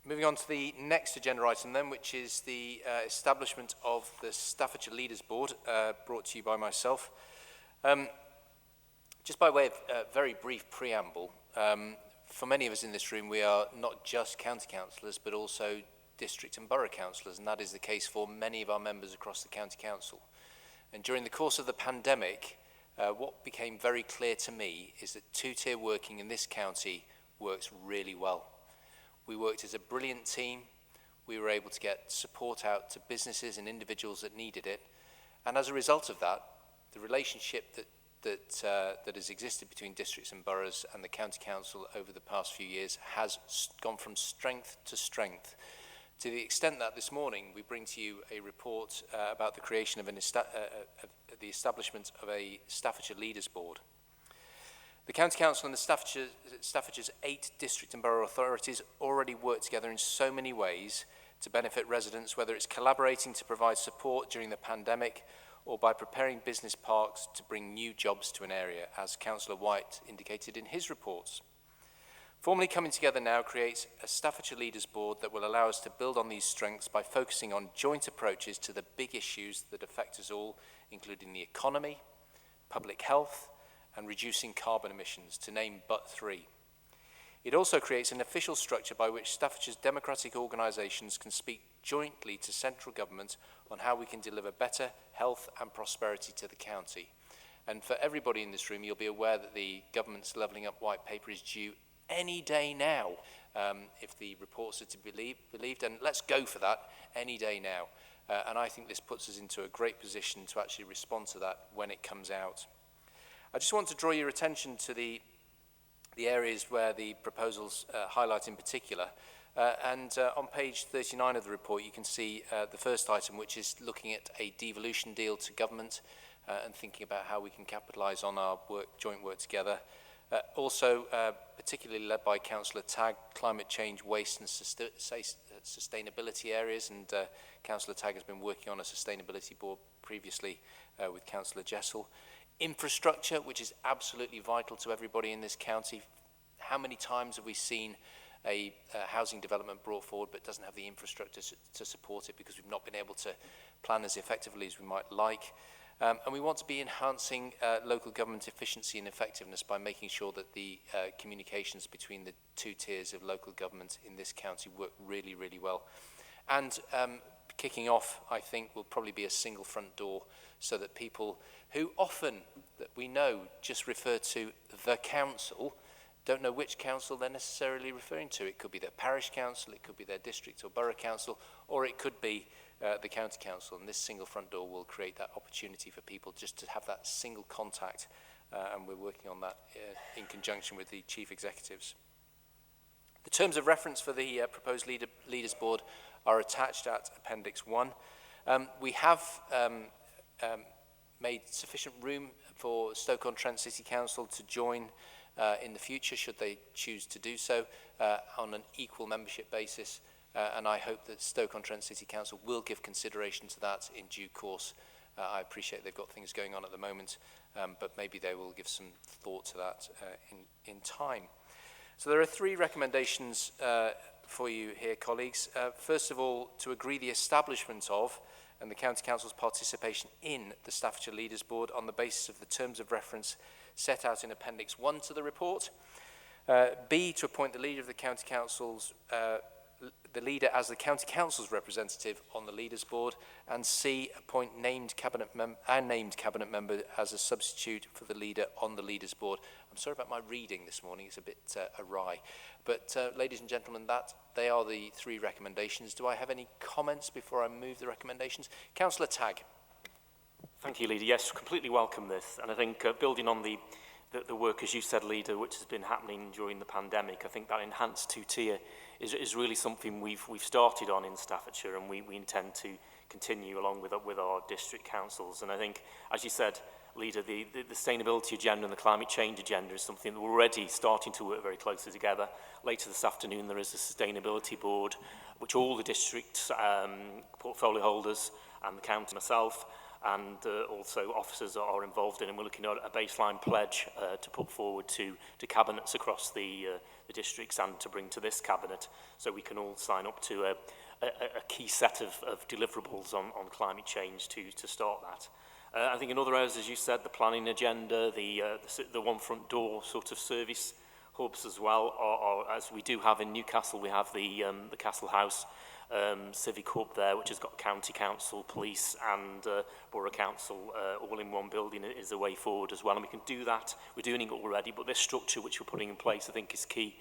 Moving on to the next agenda item then, which is the establishment of the Staffordshire Leaders Board, brought to you by myself. Just by way of very brief preamble, for many of us in this room, we are not just county councillors, but also district and borough councillors, and that is the case for many of our members across the county council. And during the course of the pandemic, what became very clear to me is that two-tier working in this county works really well. We worked as a brilliant team. We were able to get support out to businesses and individuals that needed it. And as a result of that, the relationship that has existed between districts and boroughs and the county council over the past few years has gone from strength to strength, to the extent that this morning we bring to you a report about the creation of the establishment of a Staffordshire Leaders Board. The County Council and the Staffordshire's 8 district and borough authorities already work together in so many ways to benefit residents, whether it's collaborating to provide support during the pandemic or by preparing business parks to bring new jobs to an area, as Councillor White indicated in his reports. Formally coming together now creates a Staffordshire Leaders Board that will allow us to build on these strengths by focusing on joint approaches to the big issues that affect us all, including the economy, public health, and reducing carbon emissions, to name but three. It also creates an official structure by which Staffordshire's democratic organisations can speak jointly to central government on how we can deliver better health and prosperity to the county. And for everybody in this room, you'll be aware that the government's Levelling Up white paper is due any day now, if the reports are to be believed, and let's go for that any day now. And I think this puts us into a great position to actually respond to that when it comes out. I just want to draw your attention to the areas where the proposals highlight in particular. On page 39 of the report, you can see the first item, which is looking at a devolution deal to government and thinking about how we can capitalise on our joint work together. Also, particularly led by Councillor Tagg, climate change, waste and sustainability areas, and Councillor Tagg has been working on a sustainability board previously with Councillor Jessel. Infrastructure, which is absolutely vital to everybody in this county. How many times have we seen a housing development brought forward but doesn't have the infrastructure to support it because we've not been able to plan as effectively as we might like? And we want to be enhancing local government efficiency and effectiveness by making sure that the communications between the two tiers of local government in this county work really, really well. And kicking off, I think, will probably be a single front door, so that people who often, that we know, just refer to the council, don't know which council they're necessarily referring to. It could be their parish council, it could be their district or borough council, or it could be the county council. And this single front door will create that opportunity for people just to have that single contact, and we're working on that in conjunction with the chief executives. The terms of reference for the proposed leaders board are attached at Appendix 1. We have made sufficient room for Stoke-on-Trent City Council to join in the future, should they choose to do so, on an equal membership basis. And I hope that Stoke-on-Trent City Council will give consideration to that in due course. I appreciate they've got things going on at the moment, but maybe they will give some thought to that in time. So there are three recommendations for you here, colleagues. First of all, to agree the establishment of and the County Council's participation in the Staffordshire Leaders Board on the basis of the terms of reference set out in Appendix 1 to the report. B, to appoint the leader of the County Council's the leader as the County Council's representative on the Leaders Board, and C, appoint named cabinet member as a substitute for the leader on the Leaders Board. I'm sorry about my reading this morning, it's a bit awry. But ladies and gentlemen, they are the three recommendations. Do I have any comments before I move the recommendations? Councillor Tagg. Thank you, Leader. Yes, completely welcome this. And I think building on the work, as you said, Leader, which has been happening during the pandemic, I think that enhanced two-tier is really something we've started on in Staffordshire, and we intend to continue along with our district councils. And I think, as you said, Leader, the sustainability agenda and the climate change agenda is something that we're already starting to work very closely together. Later this afternoon, there is a sustainability board, which all the district portfolio holders and the county, myself, and also officers are involved in, and we're looking at a baseline pledge to put forward to cabinets across the districts and to bring to this cabinet, so we can all sign up to a key set of deliverables on climate change to start that. I think in other areas, as you said, the planning agenda, the one front door sort of service hubs as well, are as we do have in Newcastle, we have the Castle House Civic Hub there, which has got County Council, Police and Borough Council all in one building is the way forward as well. And we can do that. We're doing it already, but this structure which we're putting in place, I think, is key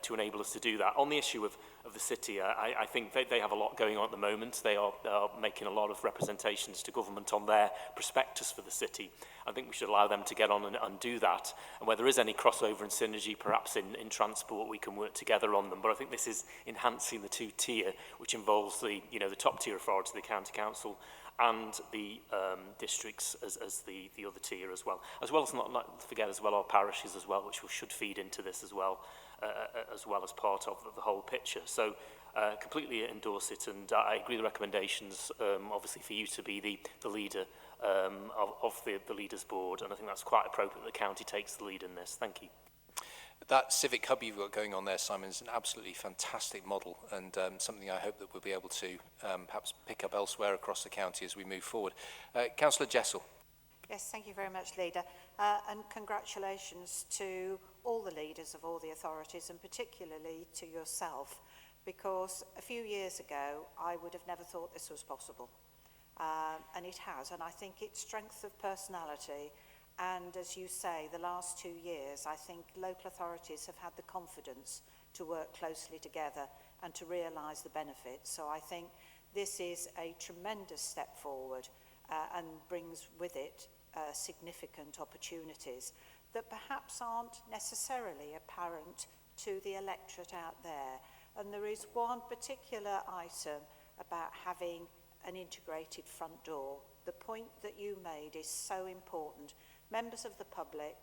to enable us to do that. On the issue of the city, I think they have a lot going on at the moment. They are making a lot of representations to government on their prospectus for the city. I think we should allow them to get on and do that. And where there is any crossover and synergy, perhaps in transport, we can work together on them. But I think this is enhancing the two-tier, which involves the top tier authority, the County Council, and the districts as the other tier as well as not forget as well our parishes as well, which should feed into this as well as part of the whole picture. So completely endorse it, and I agree with the recommendations, obviously for you to be the leader of the Leaders Board, and I think that's quite appropriate that the county takes the lead in this. Thank you. That civic hub you've got going on there, Simon, is an absolutely fantastic model, and something I hope that we'll be able to perhaps pick up elsewhere across the county as we move forward. Councillor Jessel. Yes, thank you very much, Leader. And congratulations to all the leaders of all the authorities, and particularly to yourself, because a few years ago, I would have never thought this was possible. And it has, and I think it's strength of personality. And as you say, the last 2 years, I think local authorities have had the confidence to work closely together and to realise the benefits. So I think this is a tremendous step forward and brings with it significant opportunities that perhaps aren't necessarily apparent to the electorate out there. And there is one particular item about having an integrated front door. The point that you made is so important. Members of the public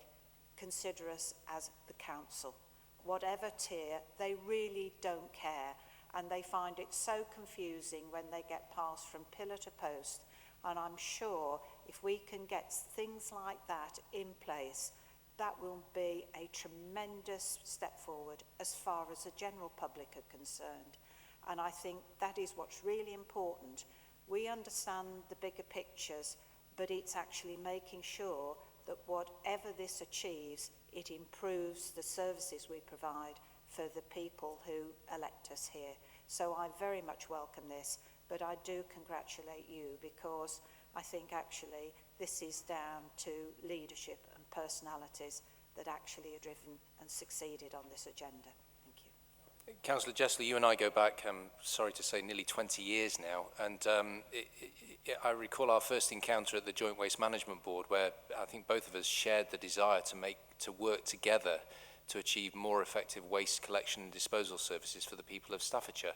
consider us as the council. Whatever tier, they really don't care, and they find it so confusing when they get passed from pillar to post. And I'm sure if we can get things like that in place, that will be a tremendous step forward as far as the general public are concerned. And I think that is what's really important. We understand the bigger pictures, but it's actually making sure that whatever this achieves, it improves the services we provide for the people who elect us here. So I very much welcome this, but I do congratulate you, because I think actually this is down to leadership and personalities that actually are driven and succeeded on this agenda. Thank you. Councillor Jessler, you and I go back, sorry to say, nearly 20 years now, and I recall our first encounter at the Joint Waste Management Board, where I think both of us shared the desire to work together to achieve more effective waste collection and disposal services for the people of Staffordshire.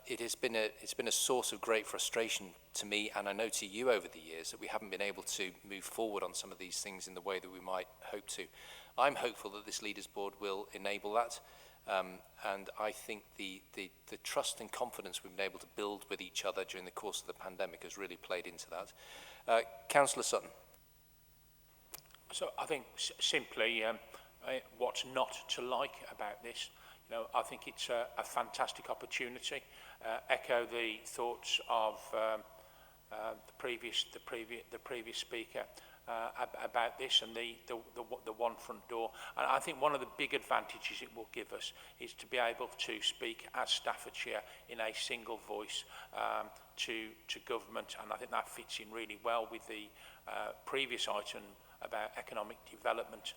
It's been a source of great frustration to me, and I know to you over the years, that we haven't been able to move forward on some of these things in the way that we might hope to. I'm hopeful that this Leaders Board will enable that. And I think the trust and confidence we've been able to build with each other during the course of the pandemic has really played into that. Councillor Sutton. So I think simply what's not to like about this, I think it's a fantastic opportunity. Echo the thoughts of the previous speaker about this and the one front door. And I think one of the big advantages it will give us is to be able to speak as Staffordshire in a single voice to government, and I think that fits in really well with the previous item about economic development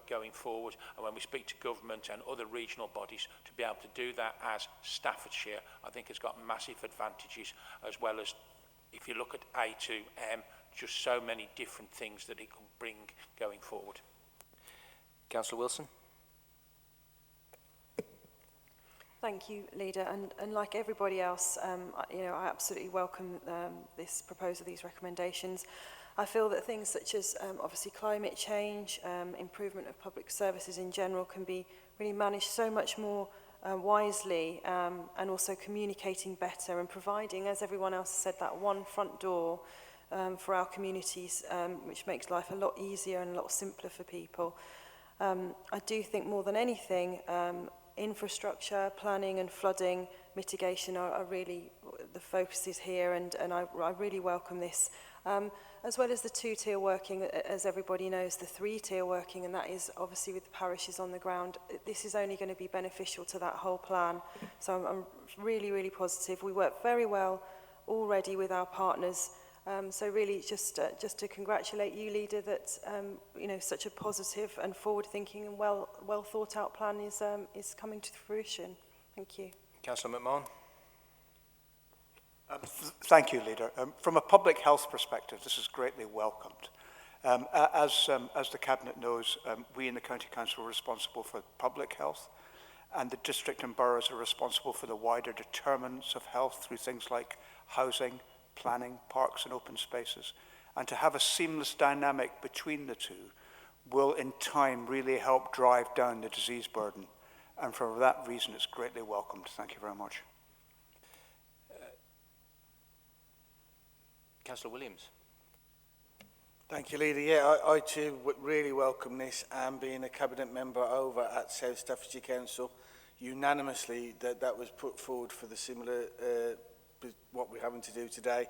going forward. And when we speak to government and other regional bodies, to be able to do that as Staffordshire, I think has got massive advantages, as well as if you look at A2M, just so many different things that it can bring going forward. Councillor Wilson. Thank you, Leader. And like everybody else, I absolutely welcome this proposal, these recommendations. I feel that things such as obviously climate change, improvement of public services in general can be really managed so much more wisely, and also communicating better and providing, as everyone else said, that one front door for our communities, which makes life a lot easier and a lot simpler for people. I do think more than anything, infrastructure, planning and flooding mitigation are really the focuses here, and I really welcome this. As well as the two-tier working, as everybody knows, the three-tier working, and that is obviously with the parishes on the ground. This is only going to be beneficial to that whole plan. So I'm really, really positive. We work very well already with our partners. So really just to congratulate you, Leader, that such a positive and forward-thinking and well thought out plan is coming to fruition. Thank you. Councillor McMahon. Thank you, Leader. From a public health perspective, this is greatly welcomed. As the Cabinet knows, we in the County Council are responsible for public health, and the district and boroughs are responsible for the wider determinants of health through things like housing, planning, parks and open spaces. And to have a seamless dynamic between the two will in time really help drive down the disease burden. And for that reason, it's greatly welcomed. Thank you very much. Councillor Williams. Thank you, Leader. Yeah, I too would really welcome this, and being a Cabinet member over at South Staffordshire Council, unanimously that was put forward for the similar what we're having to do today.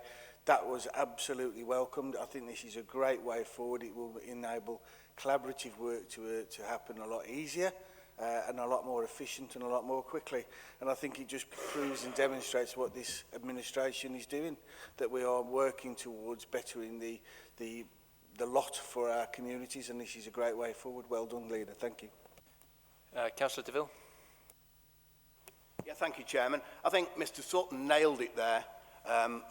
that was absolutely welcomed. I think this is a great way forward. It will enable collaborative work to happen a lot easier and a lot more efficient and a lot more quickly. And I think it just proves and demonstrates what this administration is doing, that we are working towards bettering the lot for our communities, and this is a great way forward. Well done, Leader. Thank you. Councillor DeVille. Yeah, thank you, Chairman. I think Mr Sutton nailed it there,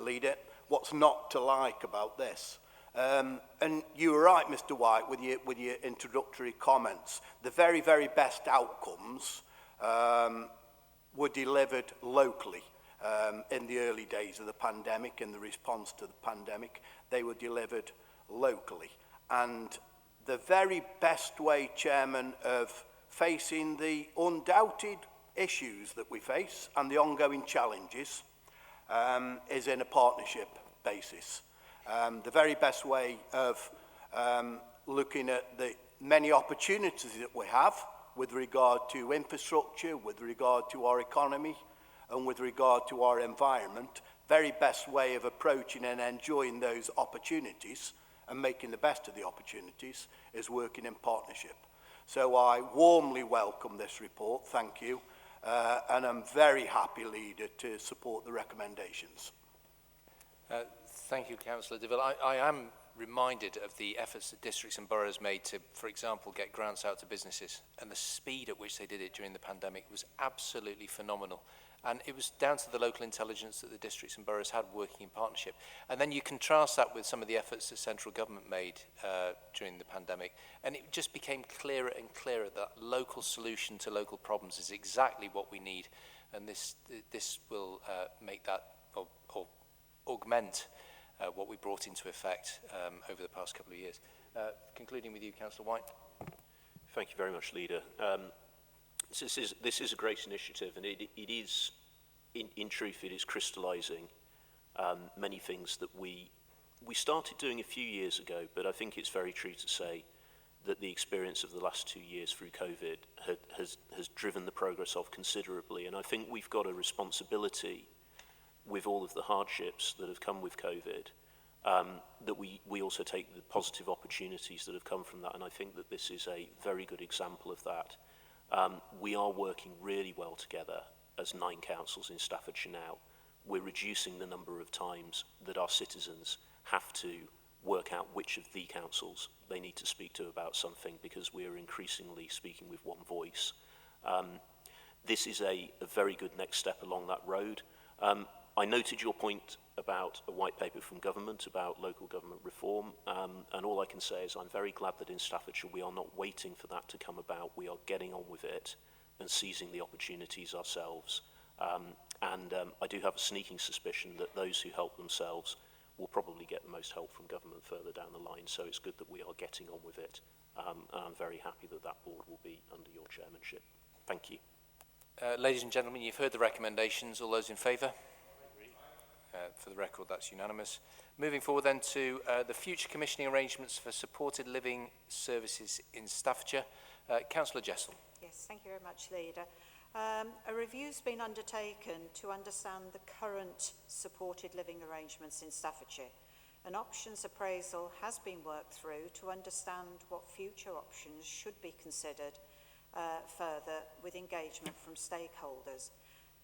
Leader. What's not to like about this? And you were right, Mr White, with your introductory comments. The very, very best outcomes were delivered locally in the early days of the pandemic, in the response to the pandemic. They were delivered locally. And the very best way, Chairman, of facing the undoubted issues that we face and the ongoing challenges is in a partnership basis. The very best way of looking at the many opportunities that we have with regard to infrastructure, with regard to our economy, and with regard to our environment, very best way of approaching and enjoying those opportunities and making the best of the opportunities is working in partnership. So I warmly welcome this report, thank you, and I'm very happy, Leader, to support the recommendations. Thank you, Councillor DeVille. I am reminded of the efforts that districts and boroughs made to, for example, get grants out to businesses, and the speed at which they did it during the pandemic was absolutely phenomenal. And it was down to the local intelligence that the districts and boroughs had working in partnership. And then you contrast that with some of the efforts that central government made during the pandemic, and it just became clearer and clearer that local solution to local problems is exactly what we need, and this will make that or augment what we brought into effect over the past couple of years. Concluding with you, Councillor White. Thank you very much, Leader. This is a great initiative, and it is, in truth, it is crystallising many things that we started doing a few years ago, but I think it's very true to say that the experience of the last 2 years through COVID has driven the progress of considerably, and I think we've got a responsibility with all of the hardships that have come with COVID, that we also take the positive opportunities that have come from that, and I think that this is a very good example of that. We are working really well together as 9 councils in Staffordshire now. We're reducing the number of times that our citizens have to work out which of the councils they need to speak to about something, because we are increasingly speaking with one voice. This is a very good next step along that road. I noted your point about a white paper from government about local government reform, and all I can say is I'm very glad that in Staffordshire we are not waiting for that to come about. We are getting on with it and seizing the opportunities ourselves. I do have a sneaking suspicion that those who help themselves will probably get the most help from government further down the line, so it's good that we are getting on with it, and I'm very happy that that board will be under your chairmanship. Thank you. Ladies and gentlemen, you've heard the recommendations. All those in favour? For the record, that's unanimous. Moving forward then to the future commissioning arrangements for supported living services in Staffordshire. Councillor Jessel. Yes, thank you very much, Leader. A review's been undertaken to understand the current supported living arrangements in Staffordshire. An options appraisal has been worked through to understand what future options should be considered further with engagement from stakeholders.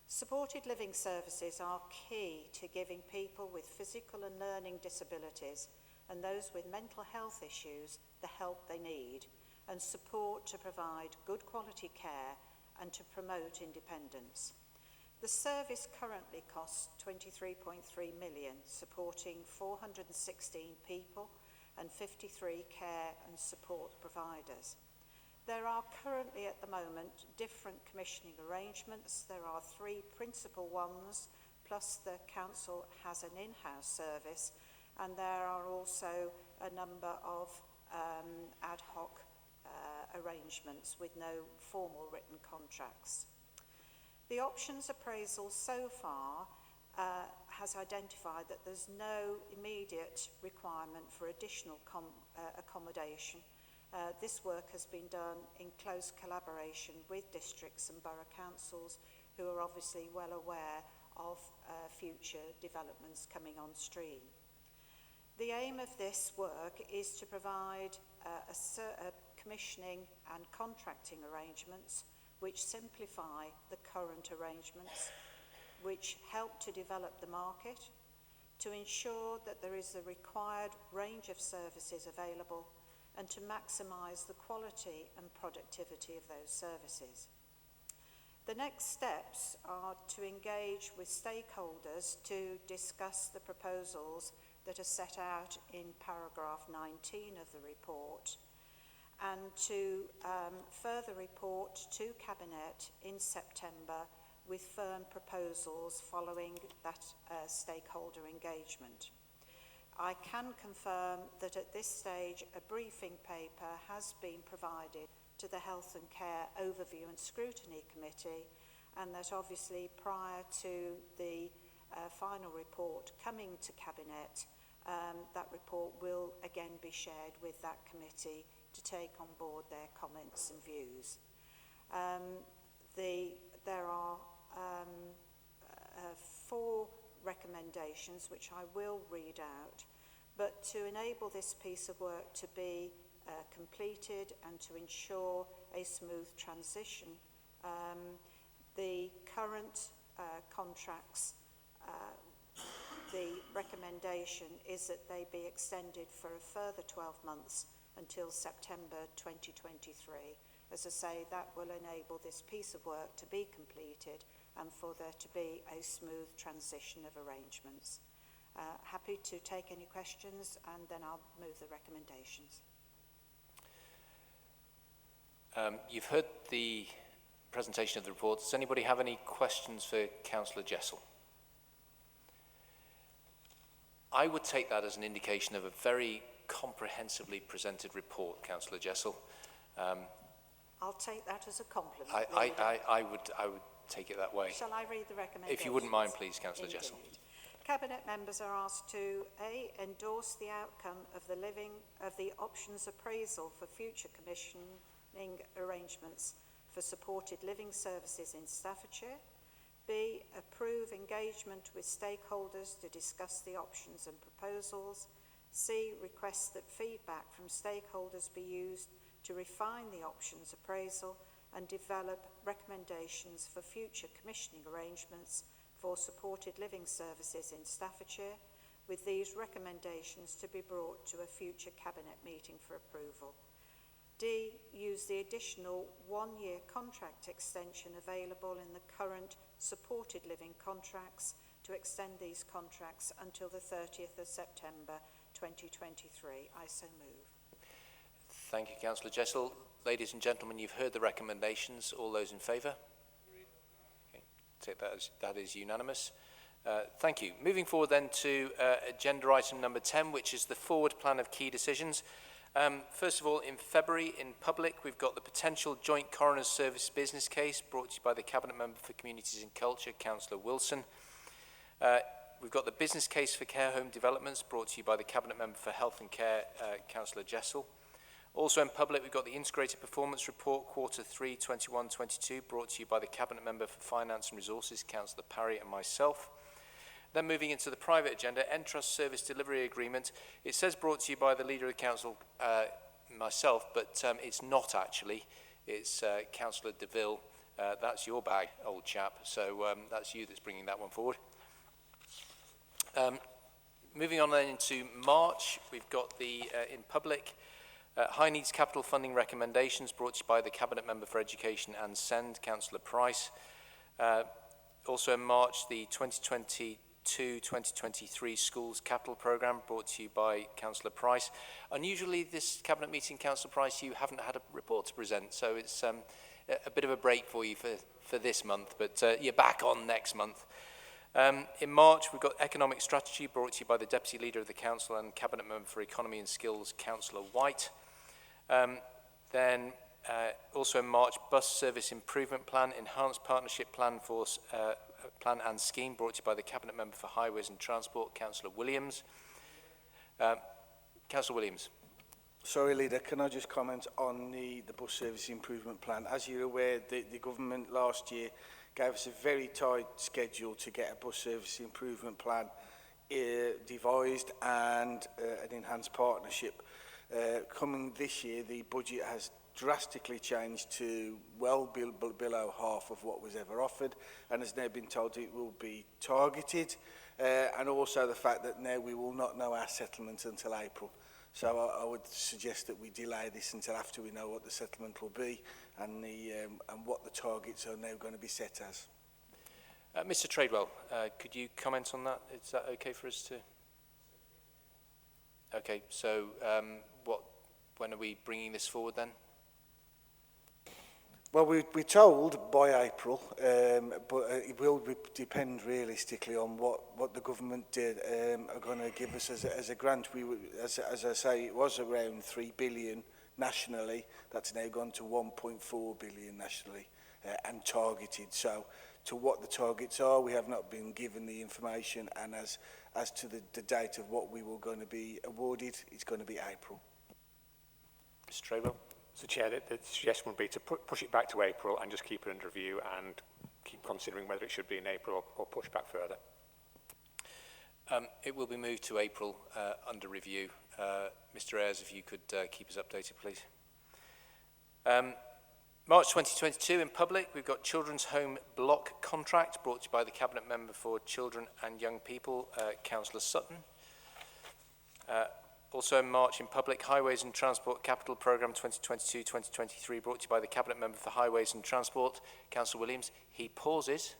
Supported living services are key to giving people with physical and learning disabilities and those with mental health issues the help they need and support to provide good quality care and to promote independence. The service currently costs £23.3 million, supporting 416 people and 53 care and support providers. There are currently at the moment different commissioning arrangements. There are 3 principal ones, plus the council has an in-house service, and there are also a number of ad hoc arrangements with no formal written contracts. The options appraisal so far has identified that there's no immediate requirement for additional accommodation. This work has been done in close collaboration with districts and borough councils, who are obviously well aware of future developments coming on stream. The aim of this work is to provide commissioning and contracting arrangements which simplify the current arrangements, which help to develop the market, to ensure that there is the required range of services available, and to maximise the quality and productivity of those services. The next steps are to engage with stakeholders to discuss the proposals that are set out in paragraph 19 of the report, and to further report to Cabinet in September with firm proposals following that stakeholder engagement. I can confirm that at this stage a briefing paper has been provided to the Health and Care Overview and Scrutiny Committee, and that obviously prior to the final report coming to Cabinet, that report will again be shared with that committee to take on board their comments and views. There are 4 recommendations which I will read out, but to enable this piece of work to be completed and to ensure a smooth transition, the current contracts, the recommendation is that they be extended for a further 12 months until September 2023. As I say, that will enable this piece of work to be completed and for there to be a smooth transition of arrangements. Happy to take any questions, and then I'll move the recommendations. You've heard the presentation of the report. Does anybody have any questions for Councillor Jessel? I would take that as an indication of a very comprehensively presented report, Councillor Jessel. I'll take that as a compliment. I would take it that way. Shall I read the recommendations? If you wouldn't mind, please, Councillor Indeed. Jessel. Cabinet members are asked to A, endorse the outcome of the options appraisal for future commissioning arrangements for supported living services in Staffordshire. B, approve engagement with stakeholders to discuss the options and proposals. C, request that feedback from stakeholders be used to refine the options appraisal and develop recommendations for future commissioning arrangements for supported living services in Staffordshire, with these recommendations to be brought to a future Cabinet meeting for approval. D, use the additional 1-year contract extension available in the current supported living contracts to extend these contracts until the 30th of September 2023. I so move. Thank you, Councillor Jessel. Ladies and gentlemen, you've heard the recommendations. All those in favour? Okay. Take that as that is unanimous. Thank you. Moving forward then to agenda item number 10, which is the forward plan of key decisions. First of all, in February, in public, we've got the potential joint coroner's service business case brought to you by the Cabinet Member for Communities and Culture, Councillor Wilson. We've got the business case for care home developments brought to you by the Cabinet Member for Health and Care, Councillor Jessel. Also in public, we've got the Integrated Performance Report, Quarter 3, 21-22, brought to you by the Cabinet Member for Finance and Resources, Councillor Parry, and myself. Then moving into the private agenda, Entrust Service Delivery Agreement. It says brought to you by the Leader of the Council, myself, but it's not actually. It's Councillor DeVille. That's your bag, old chap, so that's you that's bringing that one forward. Moving on then into March, we've got the, in public, High Needs Capital Funding Recommendations brought to you by the Cabinet Member for Education and SEND, Councillor Price. Also in March, the 2022-2023 Schools Capital Programme brought to you by Councillor Price. Unusually, this Cabinet meeting, Councillor Price, you haven't had a report to present, so it's a bit of a break for you for this month, but you're back on next month. In March, we've got Economic Strategy brought to you by the Deputy Leader of the Council and Cabinet Member for Economy and Skills, Councillor White. Then also in March, Bus Service Improvement Plan, Enhanced Partnership Plan for Plan and Scheme brought to you by the Cabinet Member for Highways and Transport, Councillor Williams. Councillor Williams. Sorry, Leader, can I just comment on the Bus Service Improvement Plan? As you're aware, the government last year gave us a very tight schedule to get a bus service improvement plan devised and an enhanced partnership. Coming this year, the budget has drastically changed to well below half of what was ever offered, and has now been told it will be targeted, and also the fact that now we will not know our settlement until April. So I would suggest that we delay this until after we know what the settlement will be and what the targets are now going to be set as. Mr. Tradewell, could you comment on that? Is that okay for us to? Okay, so when are we bringing this forward then? Well, we're told by April, but it will depend realistically on what the government are going to give us as a grant. As I say, it was around 3 billion nationally. That's now gone to 1.4 billion nationally and targeted. So to what the targets are, we have not been given the information, and as to the date of what we were going to be awarded, it's going to be April. Mr. Tradewell. So, Chair, the suggestion would be to push it back to April and just keep it under review and keep considering whether it should be in April or push back further. It will be moved to April under review. Mr. Ayres, if you could keep us updated, please. March 2022 in public, we've got Children's Home Block Contract brought to you by the Cabinet Member for Children and Young People, Councillor Sutton. Also in March in public, Highways and Transport Capital Programme 2022-2023 brought to you by the Cabinet Member for Highways and Transport, Councillor Williams. He pauses.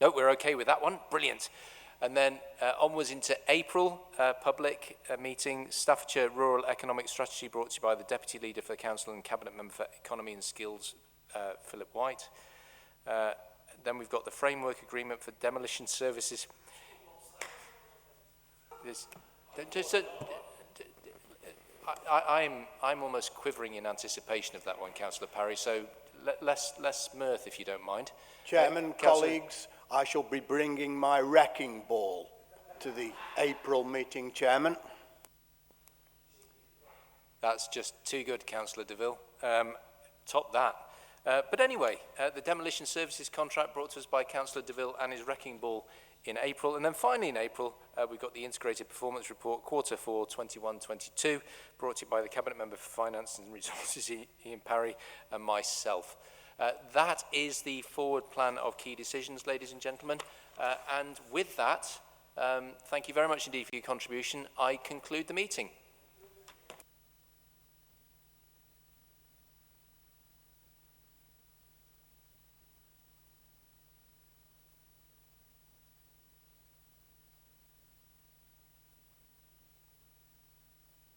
No, we're okay with that one. Brilliant. And then onwards into April, public meeting, Staffordshire Rural Economic Strategy brought to you by the Deputy Leader for the Council and Cabinet Member for Economy and Skills, Philip White. Then we've got the Framework Agreement for Demolition Services. I'm almost quivering in anticipation of that one, Councillor Parry, so less mirth if you don't mind. Chairman, colleagues, I shall be bringing my wrecking ball to the April meeting, Chairman. That's just too good, Councillor DeVille. Top that. But anyway, the demolition services contract brought to us by Councillor DeVille and his wrecking ball in April. And then finally in April, we've got the Integrated Performance Report, Quarter 4, 21-22, brought to you by the Cabinet Member for Finance and Resources, Ian Parry, and myself. That is the forward plan of key decisions, ladies and gentlemen. And with that, thank you very much indeed for your contribution. I conclude the meeting.